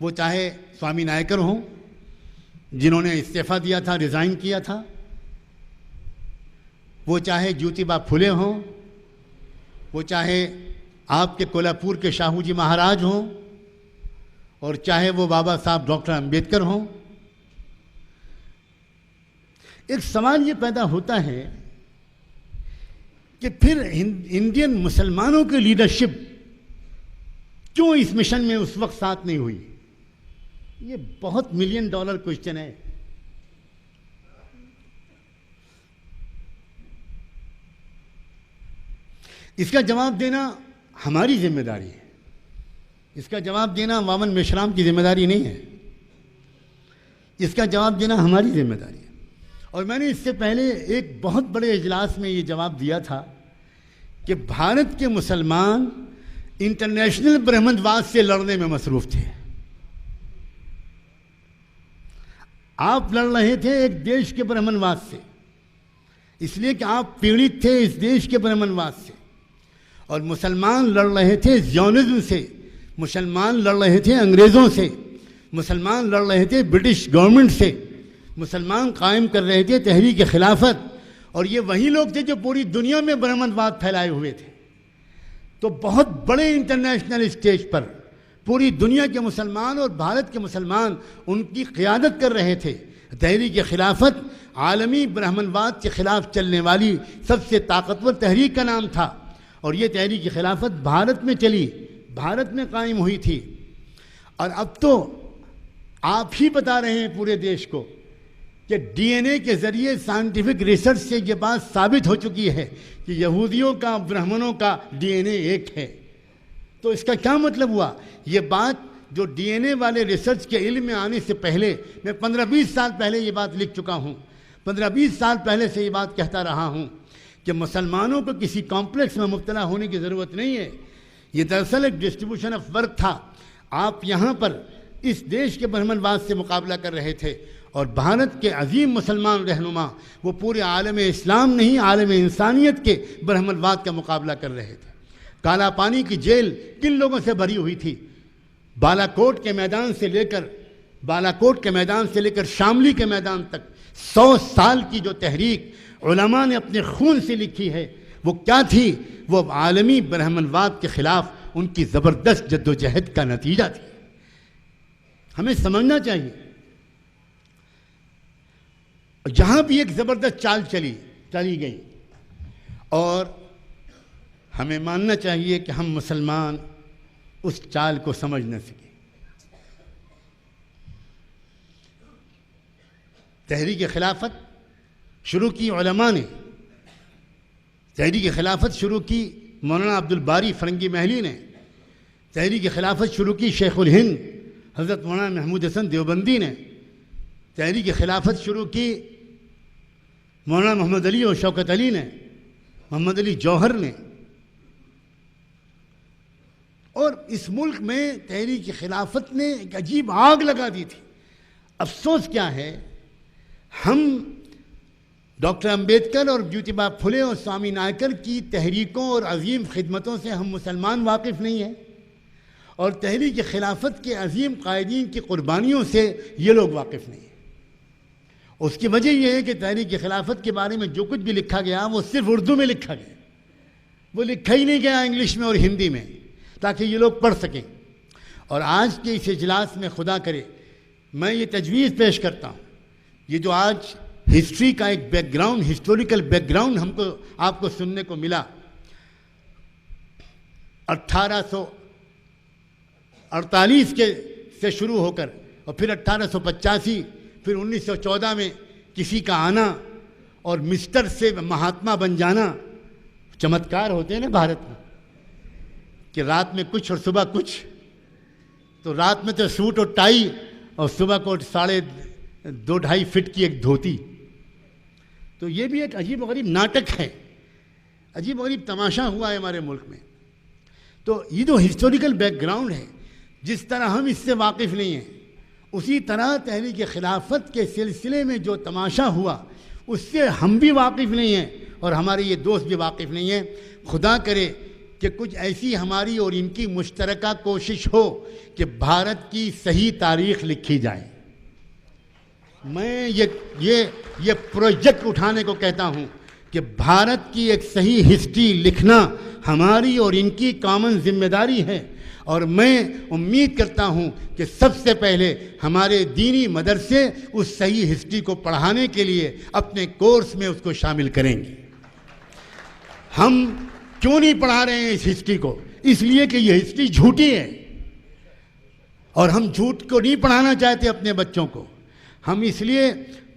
وہ چاہے سوامی نائکر ہوں، جنہوں نے استعفیٰ دیا تھا، ریزائن کیا تھا، وہ چاہے جیوتیبا پھولے ہوں، وہ چاہے آپ کے کولہاپور کے شاہو جی مہاراج ہوں، اور چاہے وہ بابا صاحب ڈاکٹر امبیڈکر ہوں، ایک سوال یہ پیدا ہوتا ہے کہ پھر انڈین مسلمانوں کی لیڈرشپ کیوں اس مشن میں اس وقت ساتھ نہیں ہوئی؟ یہ بہت ملین ڈالر کوشچن ہے۔ اس کا جواب دینا ہماری ذمہ داری ہے، اس کا جواب دینا وامن میشرام کی ذمہ داری نہیں ہے، اس کا جواب دینا ہماری ذمہ داری ہے۔ اور میں نے اس سے پہلے ایک بہت بڑے اجلاس میں یہ جواب دیا تھا کہ بھارت کے مسلمان انٹرنیشنل برہمنواد سے لڑنے میں مصروف تھے۔ آپ لڑ رہے تھے ایک دیش کے برہمنواد سے، اس لیے کہ آپ پیڑت تھے اس دیش کے برہمنواد سے، اور مسلمان لڑ رہے تھے زیونزم سے، مسلمان لڑ رہے تھے انگریزوں سے، مسلمان لڑ رہے تھے برٹش گورنمنٹ سے، مسلمان قائم کر رہے تھے تحریک خلافت، اور یہ وہی لوگ تھے جو پوری دنیا میں برہمنواد پھیلائے ہوئے تھے۔ تو بہت بڑے انٹرنیشنل اسٹیج پر پوری دنیا کے مسلمان اور بھارت کے مسلمان ان کی قیادت کر رہے تھے۔ تحریک خلافت عالمی برہمنواد کے خلاف چلنے والی سب سے طاقتور تحریک کا نام تھا، اور یہ تحریک خلافت بھارت میں چلی، بھارت میں قائم ہوئی تھی۔ اور اب تو آپ ہی بتا رہے ہیں پورے دیش کو کہ ڈی این اے کے ذریعے سائنٹیفک ریسرچ سے یہ بات ثابت ہو چکی ہے کہ یہودیوں کا برہمنوں کا ڈی این اے ایک ہے۔ تو اس کا کیا مطلب ہوا؟ یہ بات جو ڈی این اے والے ریسرچ کے علم میں آنے سے پہلے، میں 15-20 سال پہلے یہ بات لکھ چکا ہوں، 15-20 سال پہلے سے یہ بات کہتا رہا ہوں کہ مسلمانوں کو کسی کمپلیکس میں مبتلا ہونے کی ضرورت نہیں ہے۔ یہ دراصل ایک ڈسٹریبیوشن آف ورک تھا۔ آپ یہاں پر اس دیش کے برہمنواد سے مقابلہ کر رہے تھے، اور بھارت کے عظیم مسلمان رہنما وہ پورے عالم اسلام نہیں، عالم انسانیت کے برہمنواد کا مقابلہ کر رہے تھے۔ کالا پانی کی جیل کن لوگوں سے بھری ہوئی تھی؟ بالا کوٹ کے میدان سے لے کر شاملی کے میدان تک 100 سال کی جو تحریک علماء نے اپنے خون سے لکھی ہے، وہ کیا تھی؟ وہ عالمی برہمنواد کے خلاف ان کی زبردست جدوجہد کا نتیجہ تھی۔ ہمیں سمجھنا چاہیے، جہاں بھی ایک زبردست چال چلی گئی، اور ہمیں ماننا چاہیے کہ ہم مسلمان اس چال کو سمجھ نہ سکے۔ تحریک خلافت شروع کی علماء نے، تحریک خلافت شروع کی مولانا عبدالباری فرنگی محلی نے، تحریک خلافت شروع کی شیخ الہند حضرت مولانا محمود حسن دیوبندی نے، تحریک خلافت شروع کی مولانا محمد علی اور شوکت علی نے، محمد علی جوہر نے۔ اور اس ملک میں تحریک خلافت نے ایک عجیب آگ لگا دی تھی۔ افسوس کیا ہے، ہم ڈاکٹر امبیڈکر اور جیوتیبا پھولے اور سوامی نائکر کی تحریکوں اور عظیم خدمتوں سے ہم مسلمان واقف نہیں ہیں، اور تحریک خلافت کے عظیم قائدین کی قربانیوں سے یہ لوگ واقف نہیں ہیں۔ اس کی وجہ یہ ہے کہ تحریک خلافت کے بارے میں جو کچھ بھی لکھا گیا وہ صرف اردو میں لکھا گیا، وہ لکھا ہی نہیں گیا انگلش میں اور ہندی میں، تاکہ یہ لوگ پڑھ سکیں۔ اور آج کے اس اجلاس میں خدا کرے میں یہ تجویز پیش کرتا ہوں، یہ جو آج ہسٹری کا ایک back ground, historical back ground آپ کو سننے کو ملا، 1848 سے شروع ہو کر، اور پھر 1885، پھر 1914 میں کسی کا آنا اور مسٹر سے مہاتما بن جانا، چمتکار ہوتے ہیں نا بھارت میں کہ رات میں کچھ اور صبح کچھ۔ تو رات میں تو سوٹ اور ٹائی، اور صبح کو 2.5 فٹ کی ایک دھوتی۔ تو یہ بھی ایک عجیب و غریب ناٹک ہے، عجیب و غریب تماشا ہوا ہے ہمارے ملک میں۔ تو یہ جو ہسٹوریکل بیک گراؤنڈ ہے، جس طرح ہم اس سے واقف نہیں ہیں، اسی طرح تحریک خلافت کے سلسلے میں جو تماشا ہوا اس سے ہم بھی واقف نہیں ہیں، اور ہمارے یہ دوست بھی واقف نہیں ہیں۔ خدا کرے کہ کچھ ایسی ہماری اور ان کی مشترکہ کوشش ہو کہ بھارت کی صحیح تاریخ لکھی جائے۔ میں یہ پروجیکٹ اٹھانے کو کہتا ہوں کہ بھارت کی ایک صحیح ہسٹری لکھنا ہماری اور ان کی کامن ذمہ داری ہے، اور میں امید کرتا ہوں کہ سب سے پہلے ہمارے دینی مدرسے اس صحیح ہسٹری کو پڑھانے کے لیے اپنے کورس میں اس کو شامل کریں گے۔ ہم کیوں نہیں پڑھا رہے ہیں اس ہسٹری کو؟ اس لیے کہ یہ ہسٹری جھوٹی ہے، اور ہم جھوٹ کو نہیں پڑھانا چاہتے اپنے بچوں کو۔ ہم اس لیے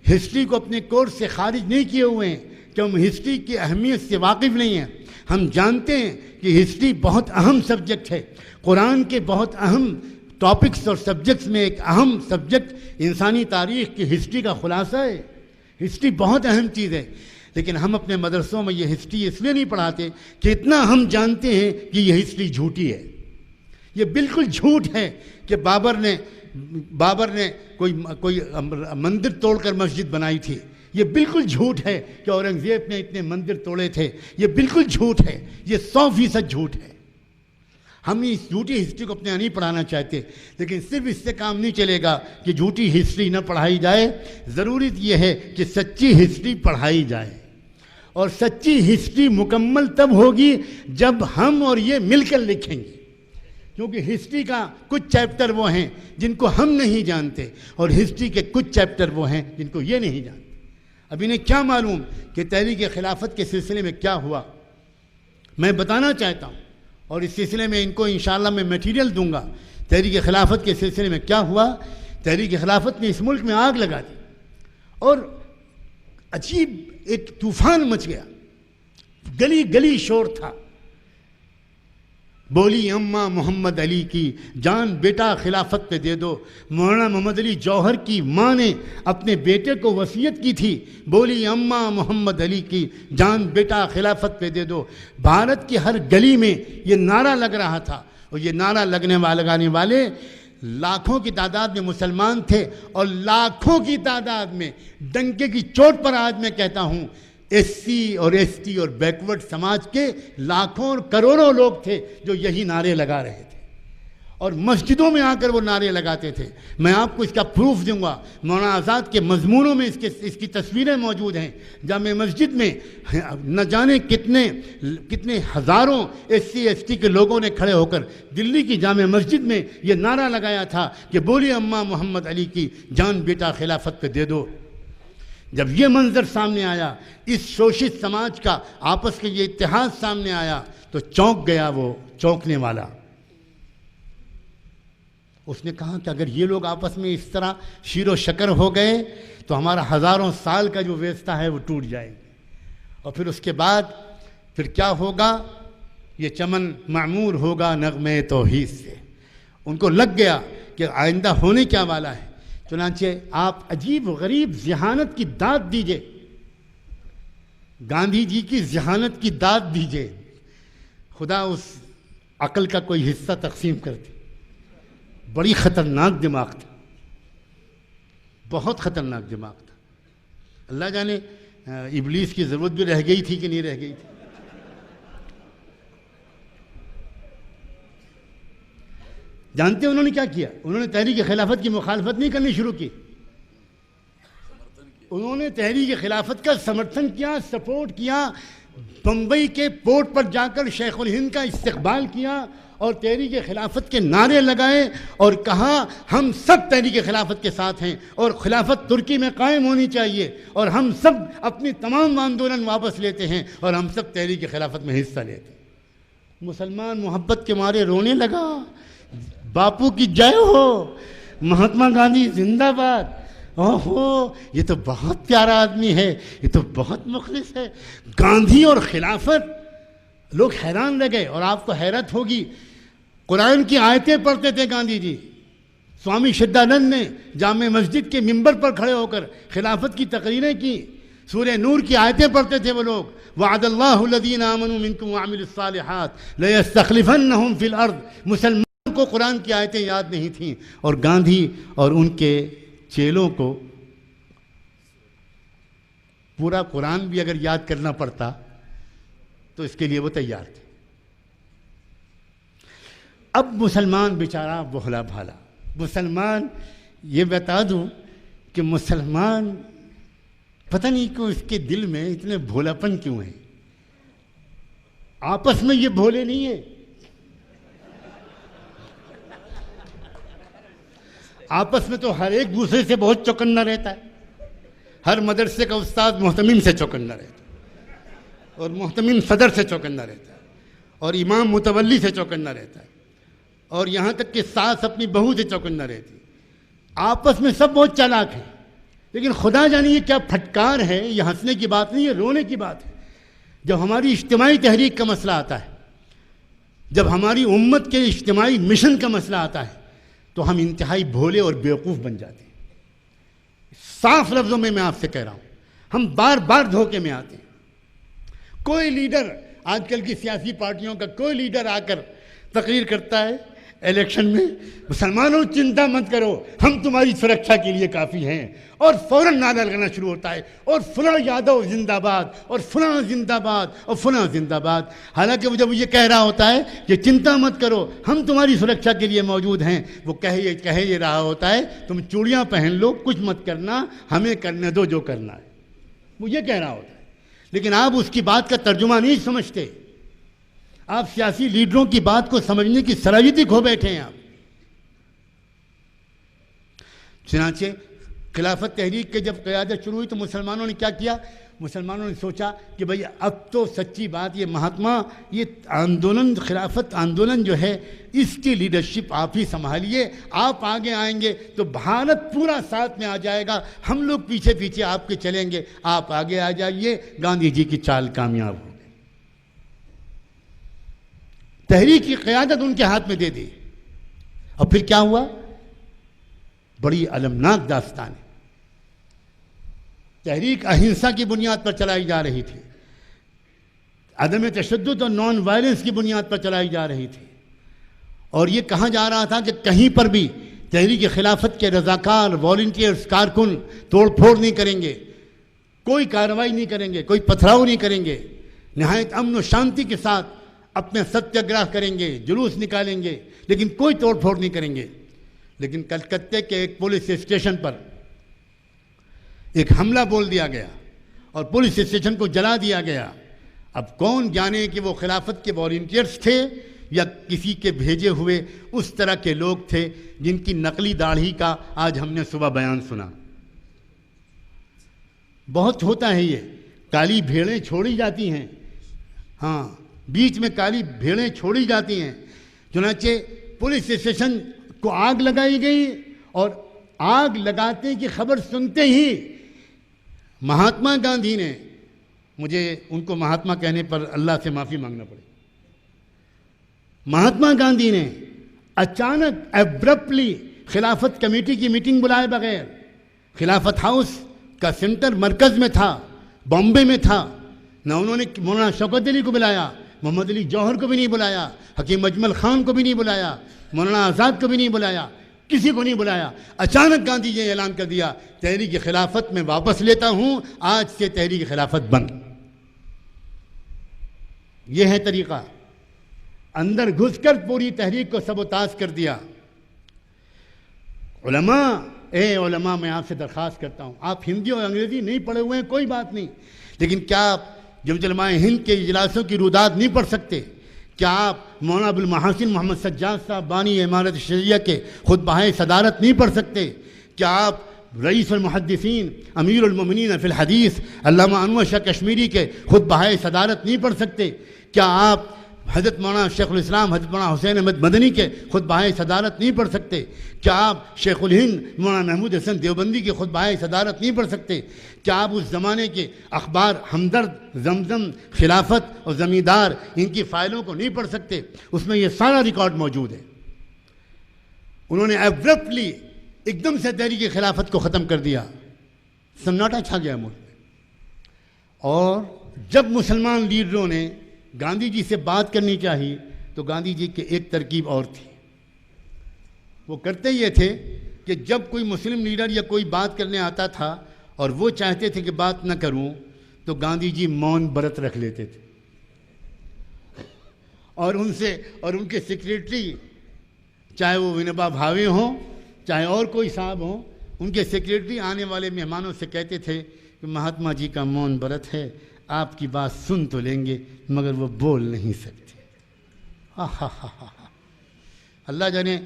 ہسٹری کو اپنے کورس سے خارج نہیں کیے ہوئے ہیں کہ ہم ہسٹری کی اہمیت سے واقف نہیں ہیں۔ ہم جانتے ہیں کہ ہسٹری بہت اہم سبجیکٹ ہے، قرآن کے بہت اہم ٹاپکس اور سبجیکٹس میں ایک اہم سبجیکٹ انسانی تاریخ کی ہسٹری کا خلاصہ ہے۔ ہسٹری بہت اہم چیز ہے، لیکن ہم اپنے مدرسوں میں یہ ہسٹری اس لیے نہیں پڑھاتے کہ اتنا ہم جانتے ہیں کہ یہ ہسٹری جھوٹی ہے۔ یہ بالکل جھوٹ ہے کہ بابر نے کوئی مندر توڑ کر مسجد بنائی تھی۔ یہ بالکل جھوٹ ہے کہ اورنگزیب نے اتنے مندر توڑے تھے۔ یہ بالکل جھوٹ ہے، یہ 100% جھوٹ ہے۔ ہم اس جھوٹی ہسٹری کو اپنے یہاں نہیں پڑھانا چاہتے، لیکن صرف اس سے کام نہیں چلے گا کہ جھوٹی ہسٹری نہ پڑھائی جائے۔ ضروری یہ ہے کہ سچی ہسٹری پڑھائی جائے، اور سچی ہسٹری مکمل تب ہوگی جب ہم اور یہ مل کر لکھیں گے، کیونکہ ہسٹری کا کچھ چیپٹر وہ ہیں جن کو ہم نہیں جانتے، اور ہسٹری کے کچھ چیپٹر وہ ہیں جن کو یہ نہیں جانتے۔ اب انہیں کیا معلوم کہ تحریک خلافت کے سلسلے میں کیا ہوا؟ میں بتانا چاہتا ہوں، اور اس سلسلے میں ان کو انشاءاللہ میں میٹیریل دوں گا۔ تحریک خلافت کے سلسلے میں کیا ہوا؟ تحریک خلافت نے اس ملک میں آگ لگا دی، اور عجیب ایک طوفان مچ گیا، گلی گلی شور تھا۔ بولی اماں محمد علی کی جان بیٹا خلافت پہ دے دو۔ مولانا محمد علی جوہر کی ماں نے اپنے بیٹے کو وصیت کی تھی، بولی اماں محمد علی کی جان بیٹا خلافت پہ دے دو۔ بھارت کی ہر گلی میں یہ نعرہ لگ رہا تھا، اور یہ نعرہ لگانے والے لاکھوں کی تعداد میں مسلمان تھے، اور لاکھوں کی تعداد میں ڈنکے کی چوٹ پر آج میں کہتا ہوں ایس سی اور ایس ٹی اور بیکورڈ سماج کے لاکھوں اور کروڑوں لوگ تھے جو یہی نعرے لگا رہے تھے، اور مسجدوں میں آ کر وہ نعرے لگاتے تھے۔ میں آپ کو اس کا پروف دوں گا، مولانا آزاد کے مضمونوں میں اس کی تصویریں موجود ہیں۔ جامع مسجد میں نہ جانے کتنے ہزاروں ایس سی ایس ٹی کے لوگوں نے کھڑے ہو کر دلی کی جامع مسجد میں یہ نعرہ لگایا تھا کہ بولی اماں محمد علی کی جان بیٹا خلافت پہ دے دو۔ جب یہ منظر سامنے آیا، اس شوشت سماج کا آپس کے یہ اتحاد سامنے آیا، تو چونک گیا وہ چونکنے والا۔ اس نے کہا کہ اگر یہ لوگ آپس میں اس طرح شیر و شکر ہو گئے تو ہمارا ہزاروں سال کا جو ویستہ ہے وہ ٹوٹ جائے گا، اور پھر اس کے بعد پھر کیا ہوگا؟ یہ چمن معمور ہوگا نغمے توحید سے۔ ان کو لگ گیا کہ آئندہ ہونے کیا والا ہے، چنانچہ آپ عجیب و غریب ذہانت کی داد دیجئے، گاندھی جی کی ذہانت کی داد دیجئے، خدا اس عقل کا کوئی حصہ تقسیم کر دے۔ بڑی خطرناک دماغ تھا، بہت خطرناک دماغ تھا۔ اللہ جانے ابلیس کی ضرورت بھی رہ گئی تھی کہ نہیں رہ گئی تھی۔ جانتے ہیں انہوں نے کیا کیا؟ انہوں نے تحریک خلافت کی مخالفت نہیں کرنی شروع کی، انہوں نے تحریک خلافت کا سمرتھن کیا، سپورٹ کیا، بمبئی کے پورٹ پر جا کر شیخ الہند کا استقبال کیا، اور تحریک خلافت کے نعرے لگائے، اور کہا ہم سب تحریک خلافت کے ساتھ ہیں، اور خلافت ترکی میں قائم ہونی چاہیے، اور ہم سب اپنی تمام آندولن واپس لیتے ہیں، اور ہم سب تحریک خلافت میں حصہ لیتے ہیں۔ مسلمان محبت کے مارے رونے لگا، باپو کی جے ہو، مہاتما گاندھی زندہ باد، اوہو یہ تو بہت پیارا آدمی ہے، یہ تو بہت مخلص ہے، گاندھی اور خلافت۔ لوگ حیران رہ گئے، اور آپ کو حیرت ہوگی، قرآن کی آیتیں پڑھتے تھے گاندھی جی۔ سوامی شدانند نے جامع مسجد کے ممبر پر کھڑے ہو کر خلافت کی تقریریں کی، سورہ نور کی آیتیں پڑھتے تھے وہ لوگ۔ وعد اللہ الذین آمنوا منکم وعملوا الصالحات لیستخلفنہم فی الارض۔ مسلمان کو قرآن کی آیتیں یاد نہیں تھیں، اور گاندھی اور ان کے چیلوں کو پورا قرآن بھی اگر یاد کرنا پڑتا تو اس کے لیے وہ تیار تھے۔ اب مسلمان بیچارہ بہلا بھالا، مسلمان یہ بتا دوں کہ مسلمان پتہ نہیں کیوں اس کے دل میں اتنے بھولاپن کیوں ہے. آپس میں یہ بھولے نہیں ہیں. آپس میں تو ہر ایک دوسرے سے بہت چوکنا رہتا ہے. ہر مدرسے کا استاد محتمم سے چوکنا رہتا ہے, اور محتمم صدر سے چوکنا رہتا ہے, اور امام متولی سے چوکنا رہتا ہے, اور یہاں تک کہ ساس اپنی بہو سے چوکنا رہتی. آپس میں سب بہت چالاک ہیں, لیکن خدا جانے یہ کیا پھٹکار ہے. یہ ہنسنے کی بات نہیں, یہ رونے کی بات ہے. جب ہماری اجتماعی تحریک کا مسئلہ آتا ہے, جب ہماری امت کے اجتماعی مشن کا مسئلہ آتا ہے, تو ہم انتہائی بھولے اور بیوقوف بن جاتے ہیں. صاف لفظوں میں آپ سے کہہ رہا ہوں, ہم بار بار دھوکے میں آتے ہیں. کوئی لیڈر, آج کل کی سیاسی پارٹیوں کا کوئی لیڈر آ کر تقریر کرتا ہے الیکشن میں, مسلمانوں چنتا مت کرو, ہم تمہاری سرکشا کے لیے کافی ہیں, اور فوراً نعرہ لگانا شروع ہوتا ہے, اور فلاں یادو زندہ باد, اور فلاں زندہ باد, اور فلاں زندہ باد. حالانکہ وہ جب یہ کہہ رہا ہوتا ہے کہ چنتا مت کرو, ہم تمہاری سرکشا کے لیے موجود ہیں, وہ کہہ یہ رہا ہوتا ہے تم چوڑیاں پہن لو, کچھ مت کرنا, ہمیں کرنے دو جو کرنا ہے. وہ یہ کہہ رہا ہوتا ہے, لیکن آپ اس کی بات کا ترجمہ نہیں سمجھتے. آپ سیاسی لیڈروں کی بات کو سمجھنے کی صلاحیت کھو بیٹھے ہیں آپ. چنانچہ خلافت تحریک کے جب قیادت شروع ہوئی تو مسلمانوں نے کیا کیا؟ مسلمانوں نے سوچا کہ بھئی اب تو سچی بات یہ مہاتما, یہ آندولن, خلافت آندولن جو ہے, اس کی لیڈرشپ آپ ہی سنبھالیے. آپ آگے آئیں گے تو بھارت پورا ساتھ میں آ جائے گا, ہم لوگ پیچھے پیچھے آپ کے چلیں گے, آپ آگے آ جائیے. گاندھی جی کی چال کامیاب ہو گئی. تحریک کی قیادت ان کے ہاتھ میں دے دی. اور پھر کیا ہوا؟ بڑی المناک داستان ہے. تحریک اہنسا کی بنیاد پر چلائی جا رہی تھی, عدم تشدد اور نان وائلنس کی بنیاد پر چلائی جا رہی تھی, اور یہ کہا جا رہا تھا کہ کہیں پر بھی تحریک خلافت کے رضاکار, والنٹیئرز, کارکن توڑ پھوڑ نہیں کریں گے, کوئی کارروائی نہیں کریں گے, کوئی پتھراؤ نہیں کریں گے, نہایت امن و شانتی کے ساتھ اپنے ستیہ گرہ کریں گے, جلوس نکالیں گے, لیکن کوئی توڑ پھوڑ نہیں کریں گے. لیکن کلکتے کے ایک پولیس اسٹیشن پر ایک حملہ بول دیا گیا اور پولیس اسٹیشن کو جلا دیا گیا. اب کون جانے کہ وہ خلافت کے والنٹیئرز تھے یا کسی کے بھیجے ہوئے اس طرح کے لوگ تھے جن کی نقلی داڑھی کا آج ہم نے صبح بیان سنا. بہت ہوتا ہے یہ, کالی بھیڑیں چھوڑی جاتی ہیں, ہاں بیچ میں کالی بھیڑیں چھوڑی جاتی ہیں. چنانچہ پولیس اسٹیشن کو آگ لگائی گئی, اور آگ لگاتے کی خبر سنتے ہی مہاتما گاندھی نے, مجھے ان کو مہاتما کہنے پر اللہ سے معافی مانگنا پڑے, مہاتما گاندھی نے اچانک ایبرپٹلی خلافت کمیٹی کی میٹنگ بلائے بغیر, خلافت ہاؤس کا سینٹر مرکز میں تھا, بامبے میں تھا, نہ انہوں نے مولانا شوکت علی کو بلایا, محمد علی جوہر کو بھی نہیں بلایا, حکیم اجمل خان کو بھی نہیں بلایا, مولانا آزاد کو بھی نہیں بلایا, کسی کو نہیں بلایا. اچانک گاندھی جی نے اعلان کر دیا تحریک خلافت میں واپس لیتا ہوں, آج سے تحریک خلافت بند. یہ ہے طریقہ. اندر گھس کر پوری تحریک کو سبوتاژ کر دیا. علماء, اے علماء, میں آپ سے درخواست کرتا ہوں, آپ ہندی اور انگریزی نہیں پڑھے ہوئے ہیں کوئی بات نہیں, لیکن کیا آپ جمعیت علماء ہند کے اجلاسوں کی روداد نہیں پڑھ سکتے؟ کیا آپ مولانا ابوالمحاسن محمد سجاد صاحب بانی امارت شریعہ کے خطبہ صدارت نہیں پڑھ سکتے؟ کیا آپ رئیس المحدثین امیر المومنین فی الحدیث علامہ انور شاہ کشمیری کے خطبہ صدارت نہیں پڑھ سکتے؟ کیا آپ حضرت مولانا شیخ الاسلام حضرت مولانا حسین احمد مدنی کے خطبہ صدارت نہیں پڑھ سکتے؟ کیا آپ شیخ الہند مولانا محمود حسن دیوبندی کے خطبہ صدارت نہیں پڑھ سکتے؟ کیا آپ اس زمانے کے اخبار ہمدرد, زمزم, خلافت اور زمیندار ان کی فائلوں کو نہیں پڑھ سکتے؟ اس میں یہ سارا ریکارڈ موجود ہے. انہوں نے ایبرپٹلی ایک دم سے تحریک خلافت کو ختم کر دیا, سناٹا چھا گیا ملک میں. اور جب مسلمان لیڈروں نے گاندھی جی سے بات کرنی چاہی تو گاندھی جی کی ایک ترکیب اور تھی. وہ کرتے یہ تھے کہ جب کوئی مسلم لیڈر یا کوئی بات کرنے آتا تھا اور وہ چاہتے تھے کہ بات نہ کروں, تو گاندھی جی مون برت رکھ لیتے تھے, اور ان کے سیکریٹری, چاہے وہ ونوبا بھاوے ہوں, چاہے اور کوئی صاحب ہوں, ان کے سیکریٹری آنے والے مہمانوں سے کہتے تھے کہ مہاتما جی کا مون برت ہے، آپ کی بات سن تو لیں گے مگر وہ بول نہیں سکتے۔ اللہ جانے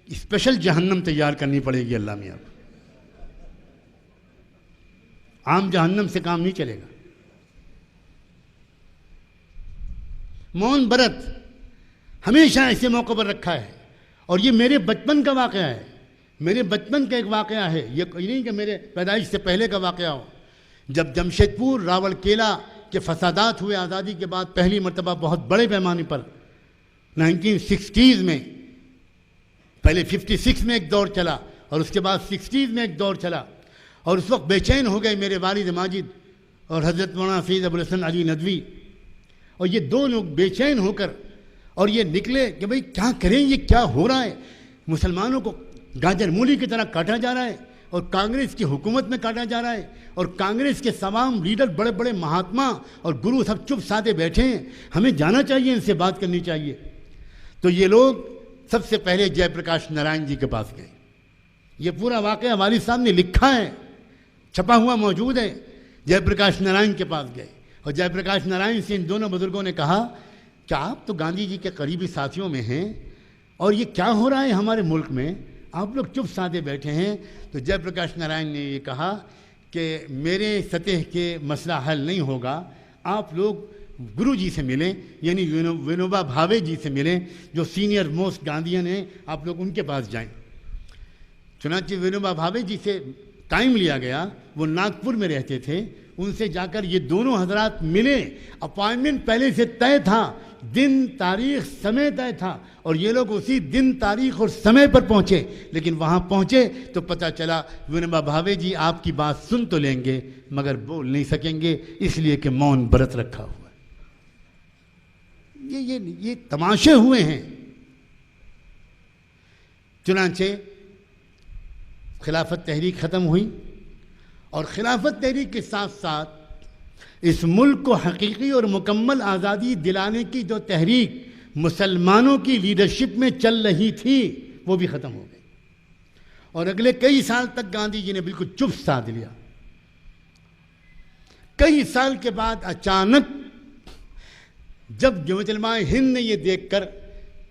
اسپیشل جہنم تیار کرنی پڑے گی اللہ میاں، عام جہنم سے کام نہیں چلے گا۔ مون برت ہمیشہ ایسے موقع پر رکھا ہے، اور یہ میرے بچپن کا واقعہ ہے، میرے بچپن کا ایک واقعہ ہے، یہ نہیں کہ میرے پیدائش سے پہلے کا واقعہ ہو۔ جب جمشید پور راول کیلا کے فسادات ہوئے آزادی کے بعد پہلی مرتبہ بہت بڑے پیمانے پر 1960s میں، پہلے 56 میں ایک دور چلا اور اس کے بعد 60s میں ایک دور چلا، اور اس وقت بے چین ہو گئے میرے والد ماجد اور حضرت مولانا سید ابوالحسن علی ندوی، اور یہ دو لوگ بے چین ہو کر اور یہ نکلے کہ بھئی کیا کریں، یہ کیا ہو رہا ہے، مسلمانوں کو گاجر مولی کی طرح کاٹا جا رہا ہے اور کانگریس کی حکومت میں کاٹا جا رہا ہے، اور کانگریس کے تمام لیڈر بڑے بڑے مہاتما اور گرو سب چپ سادے بیٹھے ہیں، ہمیں جانا چاہیے، ان سے بات کرنی چاہیے۔ تو یہ لوگ سب سے پہلے جے پرکاش نارائن جی کے پاس گئے۔ یہ پورا واقعہ والد صاحب نے لکھا ہے، چھپا ہوا موجود ہے۔ جے پرکاش نارائن کے پاس گئے اور جے پرکاش نارائن سے ان دونوں بزرگوں نے کہا کہ آپ تو گاندھی جی کے قریبی ساتھیوں میں ہیں اور یہ کیا ہو رہا ہے ہمارے ملک میں، آپ لوگ چپ سادے بیٹھے ہیں۔ تو جے پرکاش نارائن نے یہ کہا کہ میرے سطح کے مسئلہ حل نہیں ہوگا، آپ لوگ گرو جی سے ملیں، یعنی ونوبا بھاوے جی سے ملیں جو سینئر موسٹ گاندھین ہیں، آپ لوگ ان کے پاس جائیں۔ چنانچہ ونوبا بھاوے جی سے ٹائم لیا گیا، وہ ناگپور میں رہتے تھے، ان سے جا کر یہ دونوں حضرات ملے، اپائنٹمنٹ پہلے سے طے تھا، دن تاریخ سمے طے تھا، اور یہ لوگ اسی دن تاریخ اور سمے پر پہنچے، لیکن وہاں پہنچے تو پتہ چلا ونوبا بھاوے جی آپ کی بات سن تو لیں گے مگر بول نہیں سکیں گے، اس لیے کہ مون برت رکھا ہوا ہے۔ یہ تماشے ہوئے ہیں۔ چنانچہ خلافت تحریک ختم ہوئی، اور خلافت تحریک کے ساتھ ساتھ اس ملک کو حقیقی اور مکمل آزادی دلانے کی جو تحریک مسلمانوں کی لیڈرشپ میں چل رہی تھی وہ بھی ختم ہو گئی، اور اگلے کئی سال تک گاندھی جی نے بالکل چپ سادھ لیا۔ کئی سال کے بعد اچانک جب جمعیت علماء ہند نے یہ دیکھ کر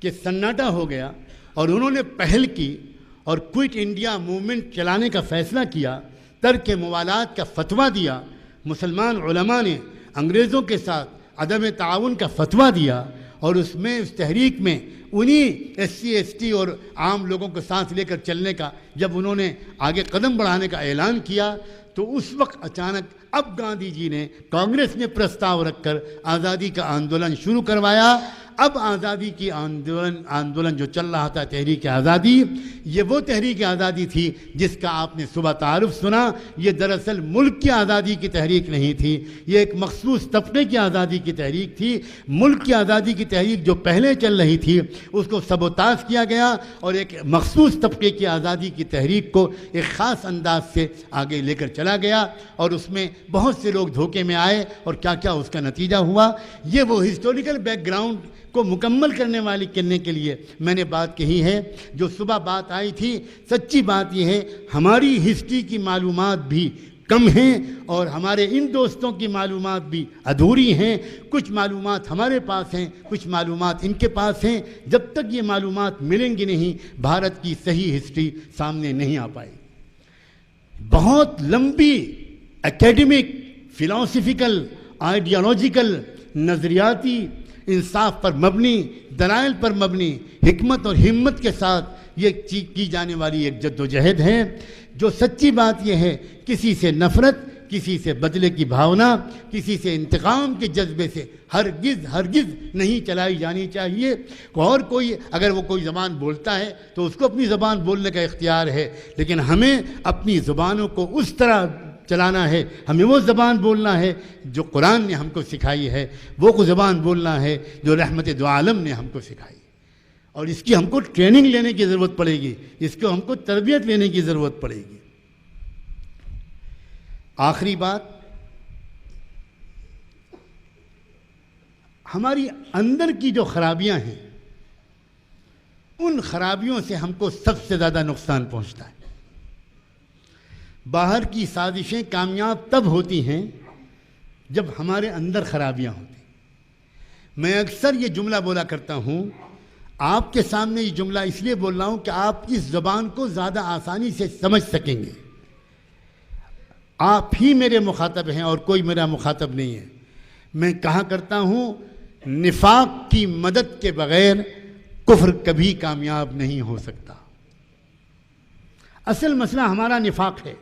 کہ سناٹا ہو گیا اور انہوں نے پہل کی اور کوئٹ انڈیا موومنٹ چلانے کا فیصلہ کیا، ترک موالات کا فتویٰ دیا، مسلمان علماء نے انگریزوں کے ساتھ عدم تعاون کا فتویٰ دیا، اور اس میں اس تحریک میں انہی ایس سی ایس ٹی اور عام لوگوں کو ساتھ لے کر چلنے کا جب انہوں نے آگے قدم بڑھانے کا اعلان کیا، تو اس وقت اچانک اب گاندھی جی نے کانگریس نے پرستاو رکھ کر آزادی کا آندولن شروع کروایا۔ اب آزادی کی آندولن جو چل رہا تھا تحریک آزادی، یہ وہ تحریک آزادی تھی جس کا آپ نے صبح تعارف سنا۔ یہ دراصل ملک کی آزادی کی تحریک نہیں تھی، یہ ایک مخصوص طبقے کی آزادی کی تحریک تھی۔ ملک کی آزادی کی تحریک جو پہلے چل رہی تھی اس کو سبوتاژ کیا گیا، اور ایک مخصوص طبقے کی آزادی کی تحریک کو ایک خاص انداز سے آگے لے کر چلا گیا، اور اس میں بہت سے لوگ دھوکے میں آئے، اور کیا کیا اس کا نتیجہ ہوا۔ یہ وہ ہسٹوریکل بیک گراؤنڈ کو مکمل کرنے کے لیے میں نے بات کہی ہے جو صبح بات آئی تھی۔ سچی بات یہ ہے ہماری ہسٹری کی معلومات بھی کم ہیں، اور ہمارے ان دوستوں کی معلومات بھی ادھوری ہیں۔ کچھ معلومات ہمارے پاس ہیں، کچھ معلومات ان کے پاس ہیں۔ جب تک یہ معلومات ملیں گی نہیں، بھارت کی صحیح ہسٹری سامنے نہیں آ پائے۔ بہت لمبی اکیڈمک، فلاسفیکل، آئیڈیالوجیکل، نظریاتی، انصاف پر مبنی، دلائل پر مبنی، حکمت اور ہمت کے ساتھ یہ کی جانے والی ایک جد و جہد ہے، جو سچی بات یہ ہے کسی سے نفرت، کسی سے بدلے کی بھاونا، کسی سے انتقام کے جذبے سے ہرگز نہیں چلائی جانی چاہیے۔ اور کوئی اگر وہ کوئی زبان بولتا ہے تو اس کو اپنی زبان بولنے کا اختیار ہے، لیکن ہمیں اپنی زبانوں کو اس طرح چلانا ہے، ہمیں وہ زبان بولنا ہے جو قرآن نے ہم کو سکھائی ہے، وہ زبان بولنا ہے جو رحمت دو عالم نے ہم کو سکھائی، اور اس کی ہم کو ٹریننگ لینے کی ضرورت پڑے گی، اس کو ہم کو تربیت لینے کی ضرورت پڑے گی۔ آخری بات، ہماری اندر کی جو خرابیاں ہیں ان خرابیوں سے ہم کو سب سے زیادہ نقصان پہنچتا ہے۔ باہر کی سازشیں کامیاب تب ہوتی ہیں جب ہمارے اندر خرابیاں ہوتی ہیں۔ میں اکثر یہ جملہ بولا کرتا ہوں، آپ کے سامنے یہ جملہ اس لیے بول رہا ہوں کہ آپ اس زبان کو زیادہ آسانی سے سمجھ سکیں گے۔ آپ ہی میرے مخاطب ہیں اور کوئی میرا مخاطب نہیں ہے۔ میں کہا کرتا ہوں، نفاق کی مدد کے بغیر کفر کبھی کامیاب نہیں ہو سکتا۔ اصل مسئلہ ہمارا نفاق ہے۔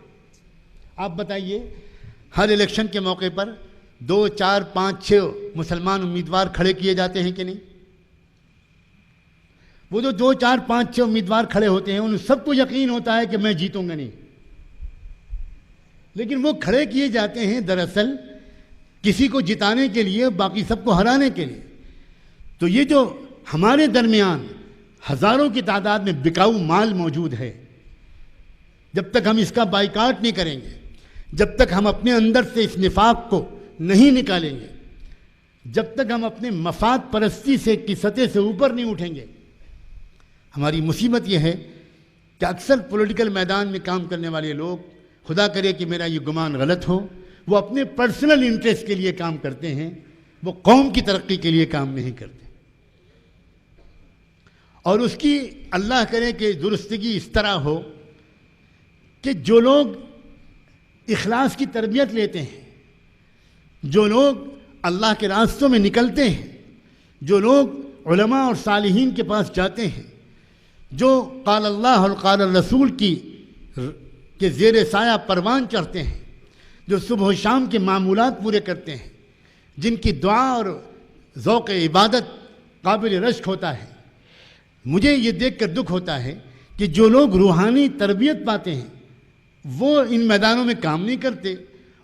آپ بتائیے، ہر الیکشن کے موقع پر 2، 4، 5، 6 مسلمان امیدوار کھڑے کیے جاتے ہیں کہ نہیں؟ وہ جو 2، 4، 5، 6 امیدوار کھڑے ہوتے ہیں ان سب کو یقین ہوتا ہے کہ میں جیتوں گا نہیں، لیکن وہ کھڑے کیے جاتے ہیں دراصل کسی کو جتانے کے لیے، باقی سب کو ہرانے کے لیے۔ تو یہ جو ہمارے درمیان ہزاروں کی تعداد میں بکاؤ مال موجود ہے، جب تک ہم اس کا بائیکاٹ نہیں کریں گے، جب تک ہم اپنے اندر سے اس نفاق کو نہیں نکالیں گے، جب تک ہم اپنے مفاد پرستی سے کی سطح سے اوپر نہیں اٹھیں گے، ہماری مصیبت یہ ہے کہ اکثر پولیٹیکل میدان میں کام کرنے والے لوگ، خدا کرے کہ میرا یہ گمان غلط ہو، وہ اپنے پرسنل انٹرسٹ کے لیے کام کرتے ہیں، وہ قوم کی ترقی کے لیے کام نہیں کرتے۔ اور اس کی اللہ کرے کہ درستگی اس طرح ہو کہ جو لوگ اخلاص کی تربیت لیتے ہیں، جو لوگ اللہ کے راستوں میں نکلتے ہیں، جو لوگ علماء اور صالحین کے پاس جاتے ہیں، جو قال اللہ اور قال الرسول کے زیر سایہ پروان چڑھتے ہیں، جو صبح و شام کے معمولات پورے کرتے ہیں، جن کی دعا اور ذوق عبادت قابل رشک ہوتا ہے، مجھے یہ دیکھ کر دکھ ہوتا ہے کہ جو لوگ روحانی تربیت پاتے ہیں وہ ان میدانوں میں کام نہیں کرتے،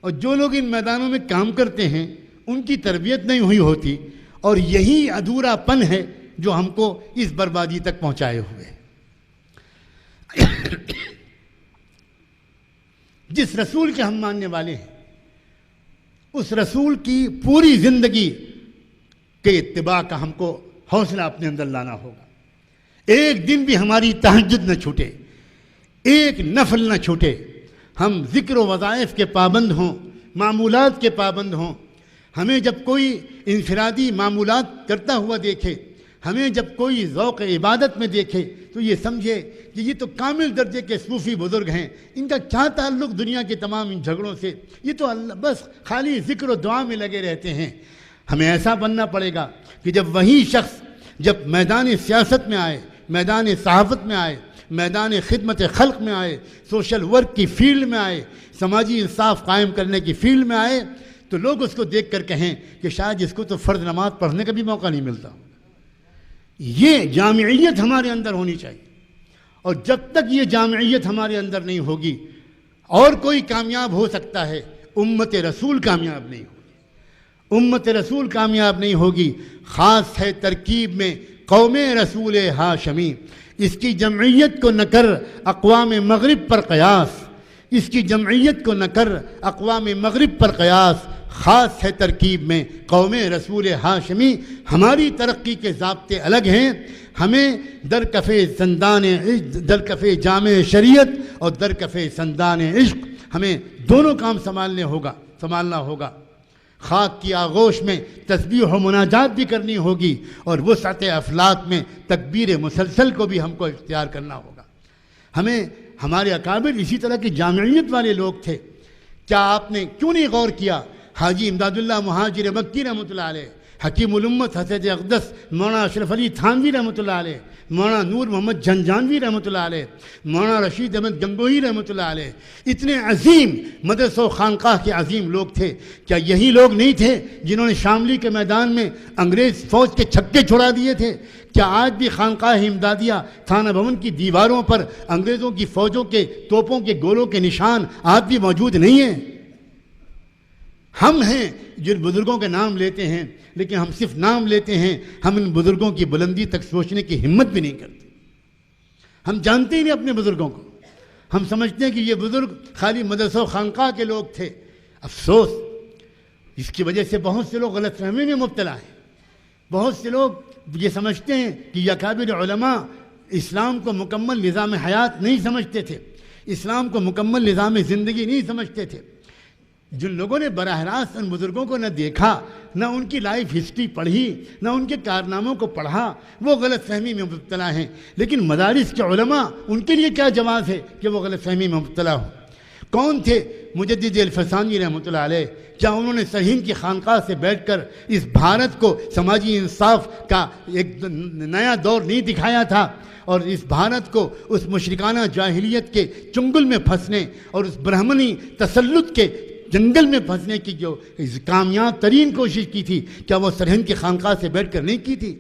اور جو لوگ ان میدانوں میں کام کرتے ہیں ان کی تربیت نہیں ہوئی ہوتی، اور یہی ادھورا پن ہے جو ہم کو اس بربادی تک پہنچائے ہوئے۔ جس رسول کے ہم ماننے والے ہیں، اس رسول کی پوری زندگی کے اتباع کا ہم کو حوصلہ اپنے اندر لانا ہوگا۔ ایک دن بھی ہماری تہجد نہ چھوٹے، ایک نفل نہ چھوٹے، ہم ذکر و وظائف کے پابند ہوں، معمولات کے پابند ہوں۔ ہمیں جب کوئی انفرادی معمولات کرتا ہوا دیکھے، ہمیں جب کوئی ذوق عبادت میں دیکھے تو یہ سمجھے کہ یہ تو کامل درجے کے صوفی بزرگ ہیں، ان کا کیا تعلق دنیا کے تمام ان جھگڑوں سے، یہ تو اللہ بس خالی ذکر و دعا میں لگے رہتے ہیں۔ ہمیں ایسا بننا پڑے گا کہ جب وہی شخص جب میدان سیاست میں آئے، میدان صحافت میں آئے، میدان خدمت خلق میں آئے، سوشل ورک کی فیلڈ میں آئے، سماجی انصاف قائم کرنے کی فیلڈ میں آئے، تو لوگ اس کو دیکھ کر کہیں کہ شاید اس کو تو فرض نماز پڑھنے کا بھی موقع نہیں ملتا۔ یہ جامعیت ہمارے اندر ہونی چاہیے، اور جب تک یہ جامعیت ہمارے اندر نہیں ہوگی، اور کوئی کامیاب ہو سکتا ہے، امت رسول کامیاب نہیں ہوگی، امت رسول کامیاب نہیں ہوگی۔ خاص ہے ترکیب میں قوم رسول ہاشمی، اس کی جمعیت کو نہ کر اقوام مغرب پر قیاس، اس کی جمعیت کو نہ کر اقوام مغرب پر قیاس۔ خاص ہے ترکیب میں قوم رسول ہاشمی، ہماری ترقی کے ضابطے الگ ہیں۔ ہمیں درکفے درکفے جامع شریعت اور درکفے سندان عشق، ہمیں دونوں کام سنبھالنا ہوگا۔ خاک کی آغوش میں تسبیح و مناجات بھی کرنی ہوگی، اور وسعت افلاک میں تکبیر مسلسل کو بھی ہم کو اختیار کرنا ہوگا۔ ہمیں ہمارے اکابر اسی طرح کی جامعیت والے لوگ تھے۔ کیا آپ نے کیوں نہیں غور کیا؟ حاجی امداد اللہ مہاجر مکی رحمۃ اللہ علیہ، حکیم الامت حضرت اقدس مولانا اشرف علی تھانوی رحمۃ اللہ علیہ، مولانا نور محمد جھنجھانوی رحمۃ اللہ علیہ، مولانا رشید احمد گنگوہی رحمۃ اللہ علیہ، اتنے عظیم مدرسہ و خانقاہ کے عظیم لوگ تھے۔ کیا یہی لوگ نہیں تھے جنہوں نے شاملی کے میدان میں انگریز فوج کے چھکے چھڑا دیے تھے؟ کیا آج بھی خانقاہ امدادیہ تھانہ بھون کی دیواروں پر انگریزوں کی فوجوں کے توپوں کے گولوں کے نشان آج بھی موجود نہیں ہیں؟ ہم ہیں جن بزرگوں کے نام لیتے ہیں، لیکن ہم صرف نام لیتے ہیں، ہم ان بزرگوں کی بلندی تک سوچنے کی ہمت بھی نہیں کرتے۔ ہم جانتے ہی نہیں اپنے بزرگوں کو، ہم سمجھتے ہیں کہ یہ بزرگ خالی مدرسہ و خانقاہ کے لوگ تھے۔ افسوس، اس کی وجہ سے بہت سے لوگ غلط فہمی میں مبتلا ہیں۔ بہت سے لوگ یہ سمجھتے ہیں کہ اکابر علماء اسلام کو مکمل نظام حیات نہیں سمجھتے تھے، اسلام کو مکمل نظام زندگی نہیں سمجھتے تھے۔ جن لوگوں نے براہ راست ان بزرگوں کو نہ دیکھا، نہ ان کی لائف ہسٹری پڑھی، نہ ان کے کارناموں کو پڑھا، وہ غلط فہمی میں مبتلا ہیں۔ لیکن مدارس کے علماء، ان کے لیے کیا جواز ہے کہ وہ غلط فہمی میں مبتلا ہوں؟ کون تھے مجدد الفسانی رحمۃ اللہ علیہ؟ کیا انہوں نے سرہند کی خانقاہ سے بیٹھ کر اس بھارت کو سماجی انصاف کا ایک نیا دور نہیں دکھایا تھا، اور اس بھارت کو اس مشرکانہ جاہلیت کے چنگل میں پھنسنے اور اس برہمنی تسلط کے جنگل میں پھنسنے کی جو کامیاب ترین کوشش کی تھی، کیا وہ سرہند کی خانقاہ سے بیٹھ کر نہیں کی تھی؟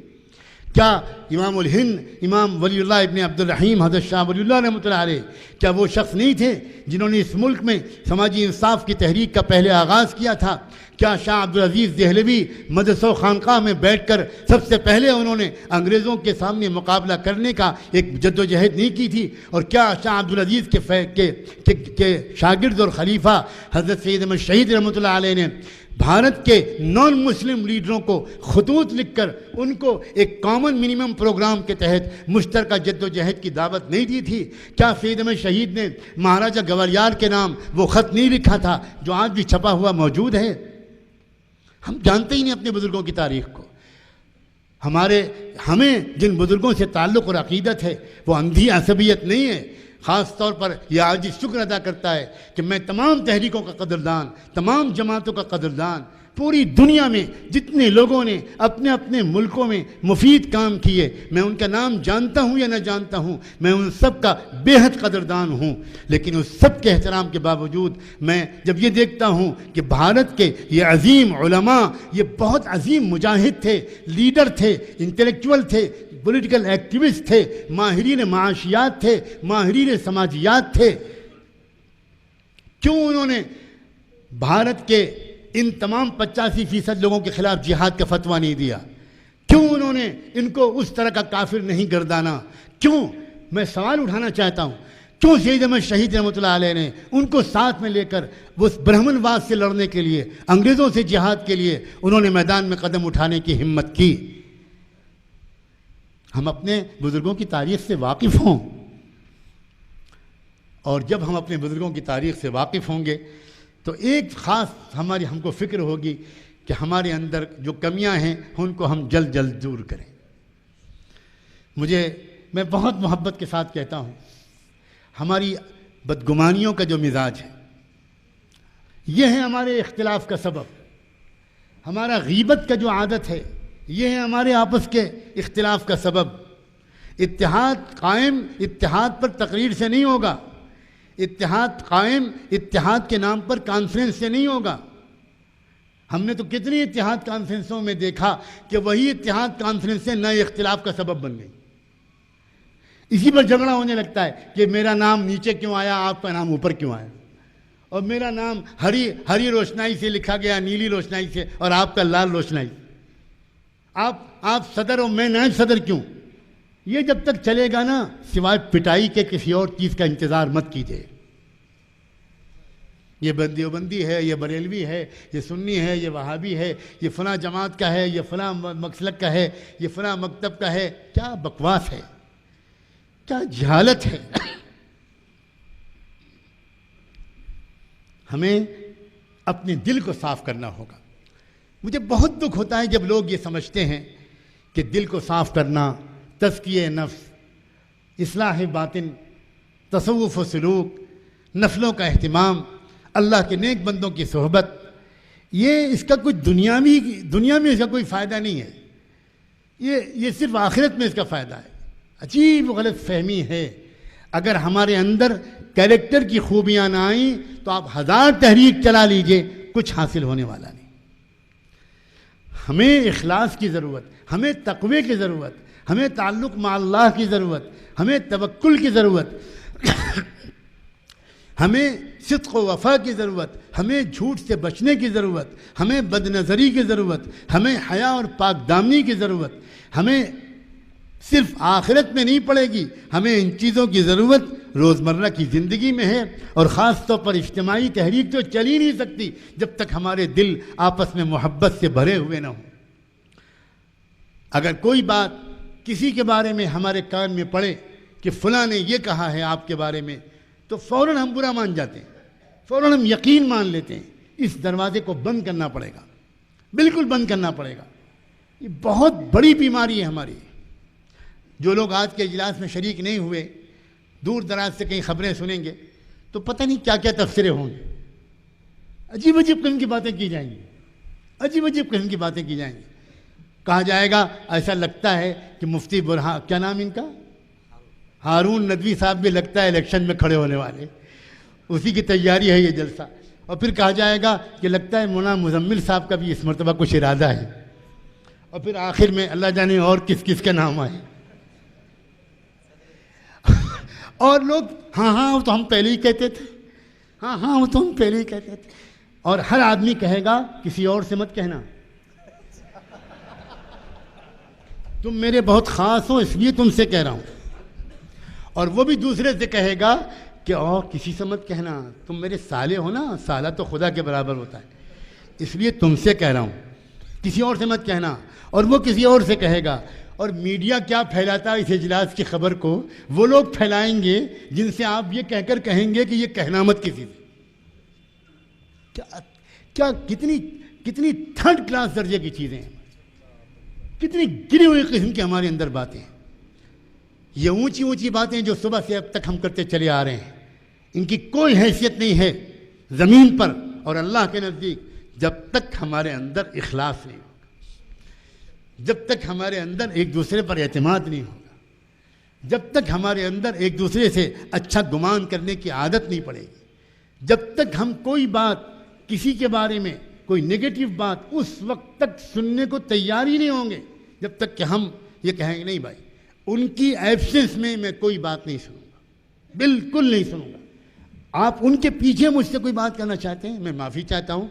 کیا امام الہند امام ولی اللہ ابن عبد الرحیم حضرت شاہ ولی اللہ رحمۃ اللہ علیہ کیا وہ شخص نہیں تھے جنہوں نے اس ملک میں سماجی انصاف کی تحریک کا پہلے آغاز کیا تھا؟ کیا شاہ عبدالعزیز دہلوی مدرسہ و خانقاہ میں بیٹھ کر سب سے پہلے انہوں نے انگریزوں کے سامنے مقابلہ کرنے کا ایک جد و جہد نہیں کی تھی؟ اور کیا شاہ عبدالعزیز کے شاگرد اور خلیفہ حضرت سید احمد شہید رحمۃ اللہ علیہ نے بھارت کے نان مسلم لیڈروں کو خطوط لکھ کر ان کو ایک کامن منیمم پروگرام کے تحت مشترکہ جد و جہد کی دعوت نہیں دی تھی؟ کیا سید احمد شہید نے مہاراجہ گوالیار کے نام وہ خط نہیں لکھا تھا جو آج بھی چھپا ہوا موجود ہے؟ ہم جانتے ہی نہیں اپنے بزرگوں کی تاریخ کو۔ ہمیں جن بزرگوں سے تعلق اور عقیدت ہے وہ اندھی عصبیت نہیں ہے۔ خاص طور پر یہ آج شکر ادا کرتا ہے کہ میں تمام تحریکوں کا قدردان، تمام جماعتوں کا قدردان، پوری دنیا میں جتنے لوگوں نے اپنے اپنے ملکوں میں مفید کام کیے، میں ان کا نام جانتا ہوں یا نہ جانتا ہوں، میں ان سب کا بے حد قدردان ہوں۔ لیکن اس سب کے احترام کے باوجود میں جب یہ دیکھتا ہوں کہ بھارت کے یہ عظیم علماء، یہ بہت عظیم مجاہد تھے، لیڈر تھے، انٹلیکچوئل تھے، پولیٹیکل ایکٹیوسٹ تھے، ماہرین معاشیات تھے، ماہرین سماجیات تھے، کیوں انہوں نے بھارت کے ان تمام 85% لوگوں کے خلاف جہاد کا فتویٰ نہیں دیا؟ کیوں انہوں نے ان کو اس طرح کا کافر نہیں گردانا؟ کیوں؟ میں سوال اٹھانا چاہتا ہوں، کیوں سید احمد شہید رحمۃ اللہ علیہ نے ان کو ساتھ میں لے کر اس برہمن واد سے لڑنے کے لیے، انگریزوں سے جہاد کے لیے انہوں نے میدان میں قدم اٹھانے کی ہمت کی؟ ہم اپنے بزرگوں کی تاریخ سے واقف ہوں، اور جب ہم اپنے بزرگوں کی تاریخ سے واقف ہوں گے تو ایک خاص ہم کو فکر ہوگی کہ ہمارے اندر جو کمیاں ہیں ان کو ہم جلد جلد دور کریں۔ میں بہت محبت کے ساتھ کہتا ہوں، ہماری بدگمانیوں کا جو مزاج ہے یہ ہے ہمارے اختلاف کا سبب، ہمارا غیبت کا جو عادت ہے یہ ہے ہمارے آپس کے اختلاف کا سبب۔ اتحاد قائم اتحاد پر تقریر سے نہیں ہوگا، اتحاد قائم اتحاد کے نام پر کانفرنس سے نہیں ہوگا۔ ہم نے تو کتنی اتحاد کانفرنسوں میں دیکھا کہ وہی اتحاد کانفرنسیں نئے اختلاف کا سبب بن گئی۔ اسی پر جھگڑا ہونے لگتا ہے کہ میرا نام نیچے کیوں آیا، آپ کا نام اوپر کیوں آیا، اور میرا نام ہری روشنائی سے لکھا گیا، نیلی روشنائی سے، اور آپ کا لال روشنائی۔ آپ صدر اور میں نائب صدر کیوں؟ یہ جب تک چلے گا نا، سوائے پٹائی کے کسی اور چیز کا انتظار مت کیجیے۔ یہ دیوبندی ہے، یہ بریلوی ہے، یہ سنی ہے، یہ وہابی ہے، یہ فلاں جماعت کا ہے، یہ فلاں مسلک کا ہے، یہ فلاں مکتب کا ہے، کیا بکواس ہے، کیا جہالت ہے۔ ہمیں اپنے دل کو صاف کرنا ہوگا۔ مجھے بہت دکھ ہوتا ہے جب لوگ یہ سمجھتے ہیں کہ دل کو صاف کرنا، تزکیہ نفس، اصلاح باطن، تصوف و سلوک، نفلوں کا اہتمام، اللہ کے نیک بندوں کی صحبت، اس کا کوئی دنیا میں اس کا کوئی فائدہ نہیں ہے، یہ صرف آخرت میں اس کا فائدہ ہے۔ عجیب غلط فہمی ہے۔ اگر ہمارے اندر کیریکٹر کی خوبیاں نہ آئیں تو آپ 1000 تحریک چلا لیجئے، کچھ حاصل ہونے والا نہیں۔ ہمیں اخلاص کی ضرورت، ہمیں تقوی کی ضرورت، ہمیں تعلق مع اللہ کی ضرورت، ہمیں توکل کی ضرورت، ہمیں صدق و وفا کی ضرورت، ہمیں جھوٹ سے بچنے کی ضرورت، ہمیں بد نظری کی ضرورت، ہمیں حیا اور پاک دامنی کی ضرورت۔ ہمیں صرف آخرت میں نہیں پڑے گی، ہمیں ان چیزوں کی ضرورت روزمرہ کی زندگی میں ہے، اور خاص طور پر اجتماعی تحریک تو چل ہی نہیں سکتی جب تک ہمارے دل آپس میں محبت سے بھرے ہوئے نہ ہوں۔ اگر کوئی بات کسی کے بارے میں ہمارے کان میں پڑے کہ فلاں نے یہ کہا ہے آپ کے بارے میں، تو فوراً ہم برا مان جاتے ہیں، فوراً ہم یقین مان لیتے ہیں۔ اس دروازے کو بند کرنا پڑے گا، بالکل بند کرنا پڑے گا۔ یہ بہت بڑی بیماری ہے ہماری۔ جو لوگ آج کے اجلاس میں شریک نہیں ہوئے، دور دراز سے کئی خبریں سنیں گے تو پتہ نہیں کیا کیا تفسیریں ہوں گی، عجیب عجیب قسم کی باتیں کی جائیں گی، عجیب عجیب قسم کی باتیں کی جائیں گی۔ کہا جائے گا ایسا لگتا ہے کہ مفتی برہان، کیا نام ان کا، ہارون ندوی صاحب بھی لگتا ہے الیکشن میں کھڑے ہونے والے، اسی کی تیاری ہے یہ جلسہ۔ اور پھر کہا جائے گا کہ لگتا ہے مولانا مزمل صاحب کا بھی اس مرتبہ کچھ ارادہ ہے، اور پھر آخر میں اللہ جانے اور کس کس کے نام آئے۔ اور لوگ ہاں ہاں وہ تو ہم پہلے ہی کہتے تھے، ہاں ہاں وہ تو ہم پہلے ہی کہتے تھے۔ اور ہر آدمی کہے گا کسی اور سے مت کہنا، تم میرے بہت خاص ہو اس لیے تم سے کہہ رہا ہوں۔ اور وہ بھی دوسرے سے کہے گا کہ اور کسی سے مت کہنا، تم میرے سالے ہو نا، سالہ تو خدا کے برابر ہوتا ہے، اس لیے تم سے کہہ رہا ہوں، کسی اور سے مت کہنا۔ اور وہ کسی اور سے کہے گا۔ اور میڈیا کیا پھیلاتا ہے اس اجلاس کی خبر کو، وہ لوگ پھیلائیں گے جن سے آپ یہ کہہ کر کہیں گے کہ یہ کہنا مت کسی سے۔ کیا کتنی تھرڈ کلاس درجے کی چیزیں ہیں، کتنی گری ہوئی قسم کی ہمارے اندر باتیں ہیں۔ یہ اونچی اونچی باتیں جو صبح سے اب تک ہم کرتے چلے آ رہے ہیں، ان کی کوئی حیثیت نہیں ہے زمین پر اور اللہ کے نزدیک جب تک ہمارے اندر اخلاص نہیں ہوگا، جب تک ہمارے اندر ایک دوسرے پر اعتماد نہیں ہوگا، جب تک ہمارے اندر ایک دوسرے سے اچھا گمان کرنے کی عادت نہیں پڑے گی، جب تک ہم کوئی بات کسی کے بارے میں کوئی نگیٹو بات اس وقت تک سننے کو تیار ہی نہیں ہوں گے جب تک کہ ہم یہ کہیں گے نہیں بھائی ان کی ایبسنس میں میں کوئی بات نہیں سنوں گا، بالکل نہیں سنوں گا۔ آپ ان کے پیچھے مجھ سے کوئی بات کرنا چاہتے ہیں، میں معافی چاہتا ہوں،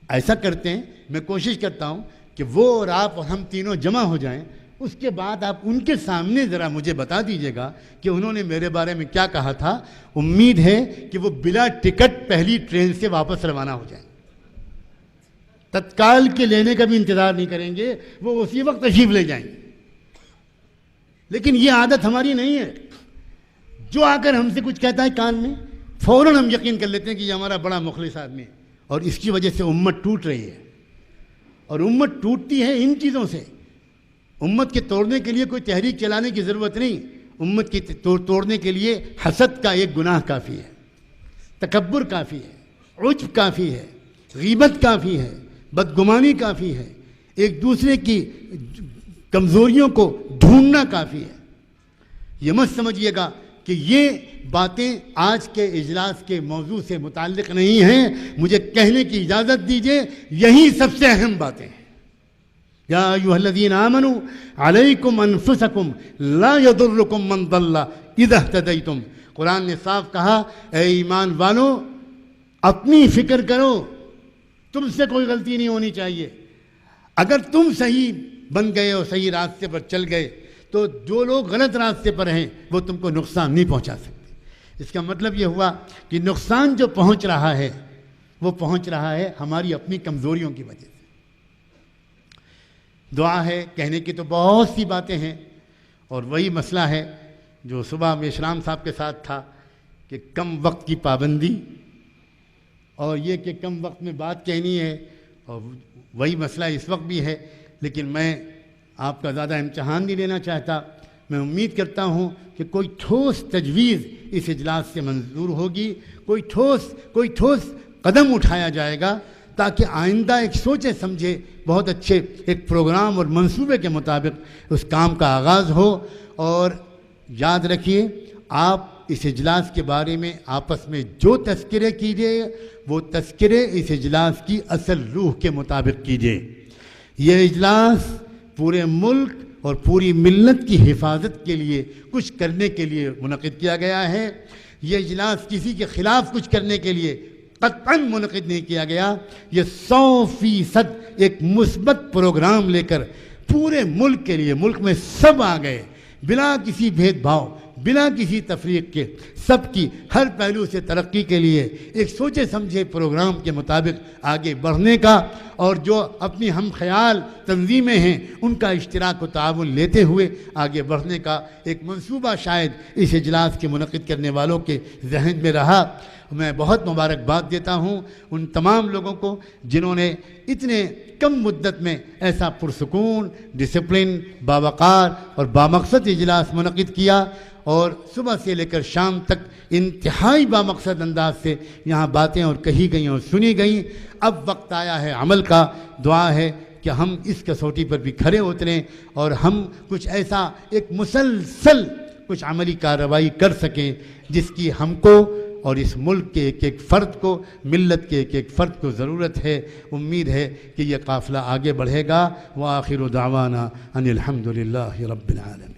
ایسا کرتے ہیں، میں کوشش کرتا ہوں کہ وہ اور آپ اور ہم تینوں جمع ہو جائیں، اس کے بعد آپ ان کے سامنے ذرا مجھے بتا دیجئے گا کہ انہوں نے میرے بارے میں کیا کہا تھا۔ امید ہے کہ وہ بلا ٹکٹ پہلی ٹرین سے واپس روانہ ہو جائیں، تتکال کے لینے کا بھی انتظار نہیں کریں گے، وہ اسی وقت تشریف لے جائیں گے۔ لیکن یہ عادت ہماری نہیں ہے، جو آ کر ہم سے کچھ کہتا ہے کان میں فوراً ہم یقین کر لیتے ہیں کہ یہ ہمارا بڑا مخلص آدمی ہے، اور اس کی وجہ سے امت ٹوٹ رہی ہے۔ اور امت ٹوٹتی ہے ان چیزوں سے۔ امت کے توڑنے کے لیے کوئی تحریک چلانے کی ضرورت نہیں، امت کی توڑنے کے لیے حسد کا ایک گناہ کافی ہے، تکبر کافی ہے، عجب کافی ہے، غیبت کافی ہے، بدگمانی کافی ہے، ایک دوسرے کی کمزوریوں کو ڈھونڈنا کافی ہے۔ یہ مت سمجھیے گا کہ یہ باتیں آج کے اجلاس کے موضوع سے متعلق نہیں ہیں، مجھے کہنے کی اجازت دیجیے، یہی سب سے اہم باتیں ہیں۔ یا ایھا الذین آمنوا علیکم انفسکم لا یضرکم من ضل اذا اہتدیتم۔ قرآن نے صاف کہا اے ایمان والو اپنی فکر کرو، تم سے کوئی غلطی نہیں ہونی چاہیے۔ اگر تم صحیح بن گئے اور صحیح راستے پر چل گئے تو جو لوگ غلط راستے پر ہیں وہ تم کو نقصان نہیں پہنچا سکتے۔ اس کا مطلب یہ ہوا کہ نقصان جو پہنچ رہا ہے وہ پہنچ رہا ہے ہماری اپنی کمزوریوں کی وجہ سے۔ دعا ہے، کہنے کی تو بہت سی باتیں ہیں، اور وہی مسئلہ ہے جو صبح میں اسلام صاحب کے ساتھ تھا کہ کم وقت کی پابندی، اور یہ کہ کم وقت میں بات کہنی ہے، اور وہی مسئلہ اس وقت بھی ہے۔ لیکن میں آپ کا زیادہ امتحان نہیں لینا چاہتا، میں امید کرتا ہوں کہ کوئی ٹھوس تجویز اس اجلاس سے منظور ہوگی، کوئی ٹھوس قدم اٹھایا جائے گا تاکہ آئندہ ایک سوچے سمجھے بہت اچھے ایک پروگرام اور منصوبے کے مطابق اس کام کا آغاز ہو۔ اور یاد رکھیے، آپ اس اجلاس کے بارے میں آپس میں جو تذکرے کیجیے وہ تذکرے اس اجلاس کی اصل روح کے مطابق کیجیے۔ یہ اجلاس پورے ملک اور پوری ملت کی حفاظت کے لیے کچھ کرنے کے لیے منعقد کیا گیا ہے۔ یہ اجلاس کسی کے خلاف کچھ کرنے کے لیے قطعاً منعقد نہیں کیا گیا۔ یہ 100% ایک مثبت پروگرام لے کر پورے ملک کے لیے، ملک میں سب آ گئے بلا کسی بھید بھاؤ، بنا کسی تفریق کے سب کی ہر پہلو سے ترقی کے لیے ایک سوچے سمجھے پروگرام کے مطابق آگے بڑھنے کا، اور جو اپنی ہم خیال تنظیمیں ہیں ان کا اشتراک و تعاون لیتے ہوئے آگے بڑھنے کا ایک منصوبہ شاید اس اجلاس کے منعقد کرنے والوں کے ذہن میں رہا۔ میں بہت مبارکباد دیتا ہوں ان تمام لوگوں کو جنہوں نے اتنے کم مدت میں ایسا پرسکون، ڈسپلن، باوقار اور بامقصد اجلاس منعقد کیا، اور صبح سے لے کر شام تک انتہائی بامقصد انداز سے یہاں باتیں اور کہی گئیں اور سنی گئیں۔ اب وقت آیا ہے عمل کا۔ دعا ہے کہ ہم اس کسوٹی پر بھی کھڑے اتریں اور ہم کچھ ایسا ایک مسلسل کچھ عملی کارروائی کر سکیں جس کی ہم کو اور اس ملک کے ایک ایک فرد کو، ملت کے ایک ایک فرد کو ضرورت ہے۔ امید ہے کہ یہ قافلہ آگے بڑھے گا۔ وآخر دعوانا ان الحمد للہ رب العالمین۔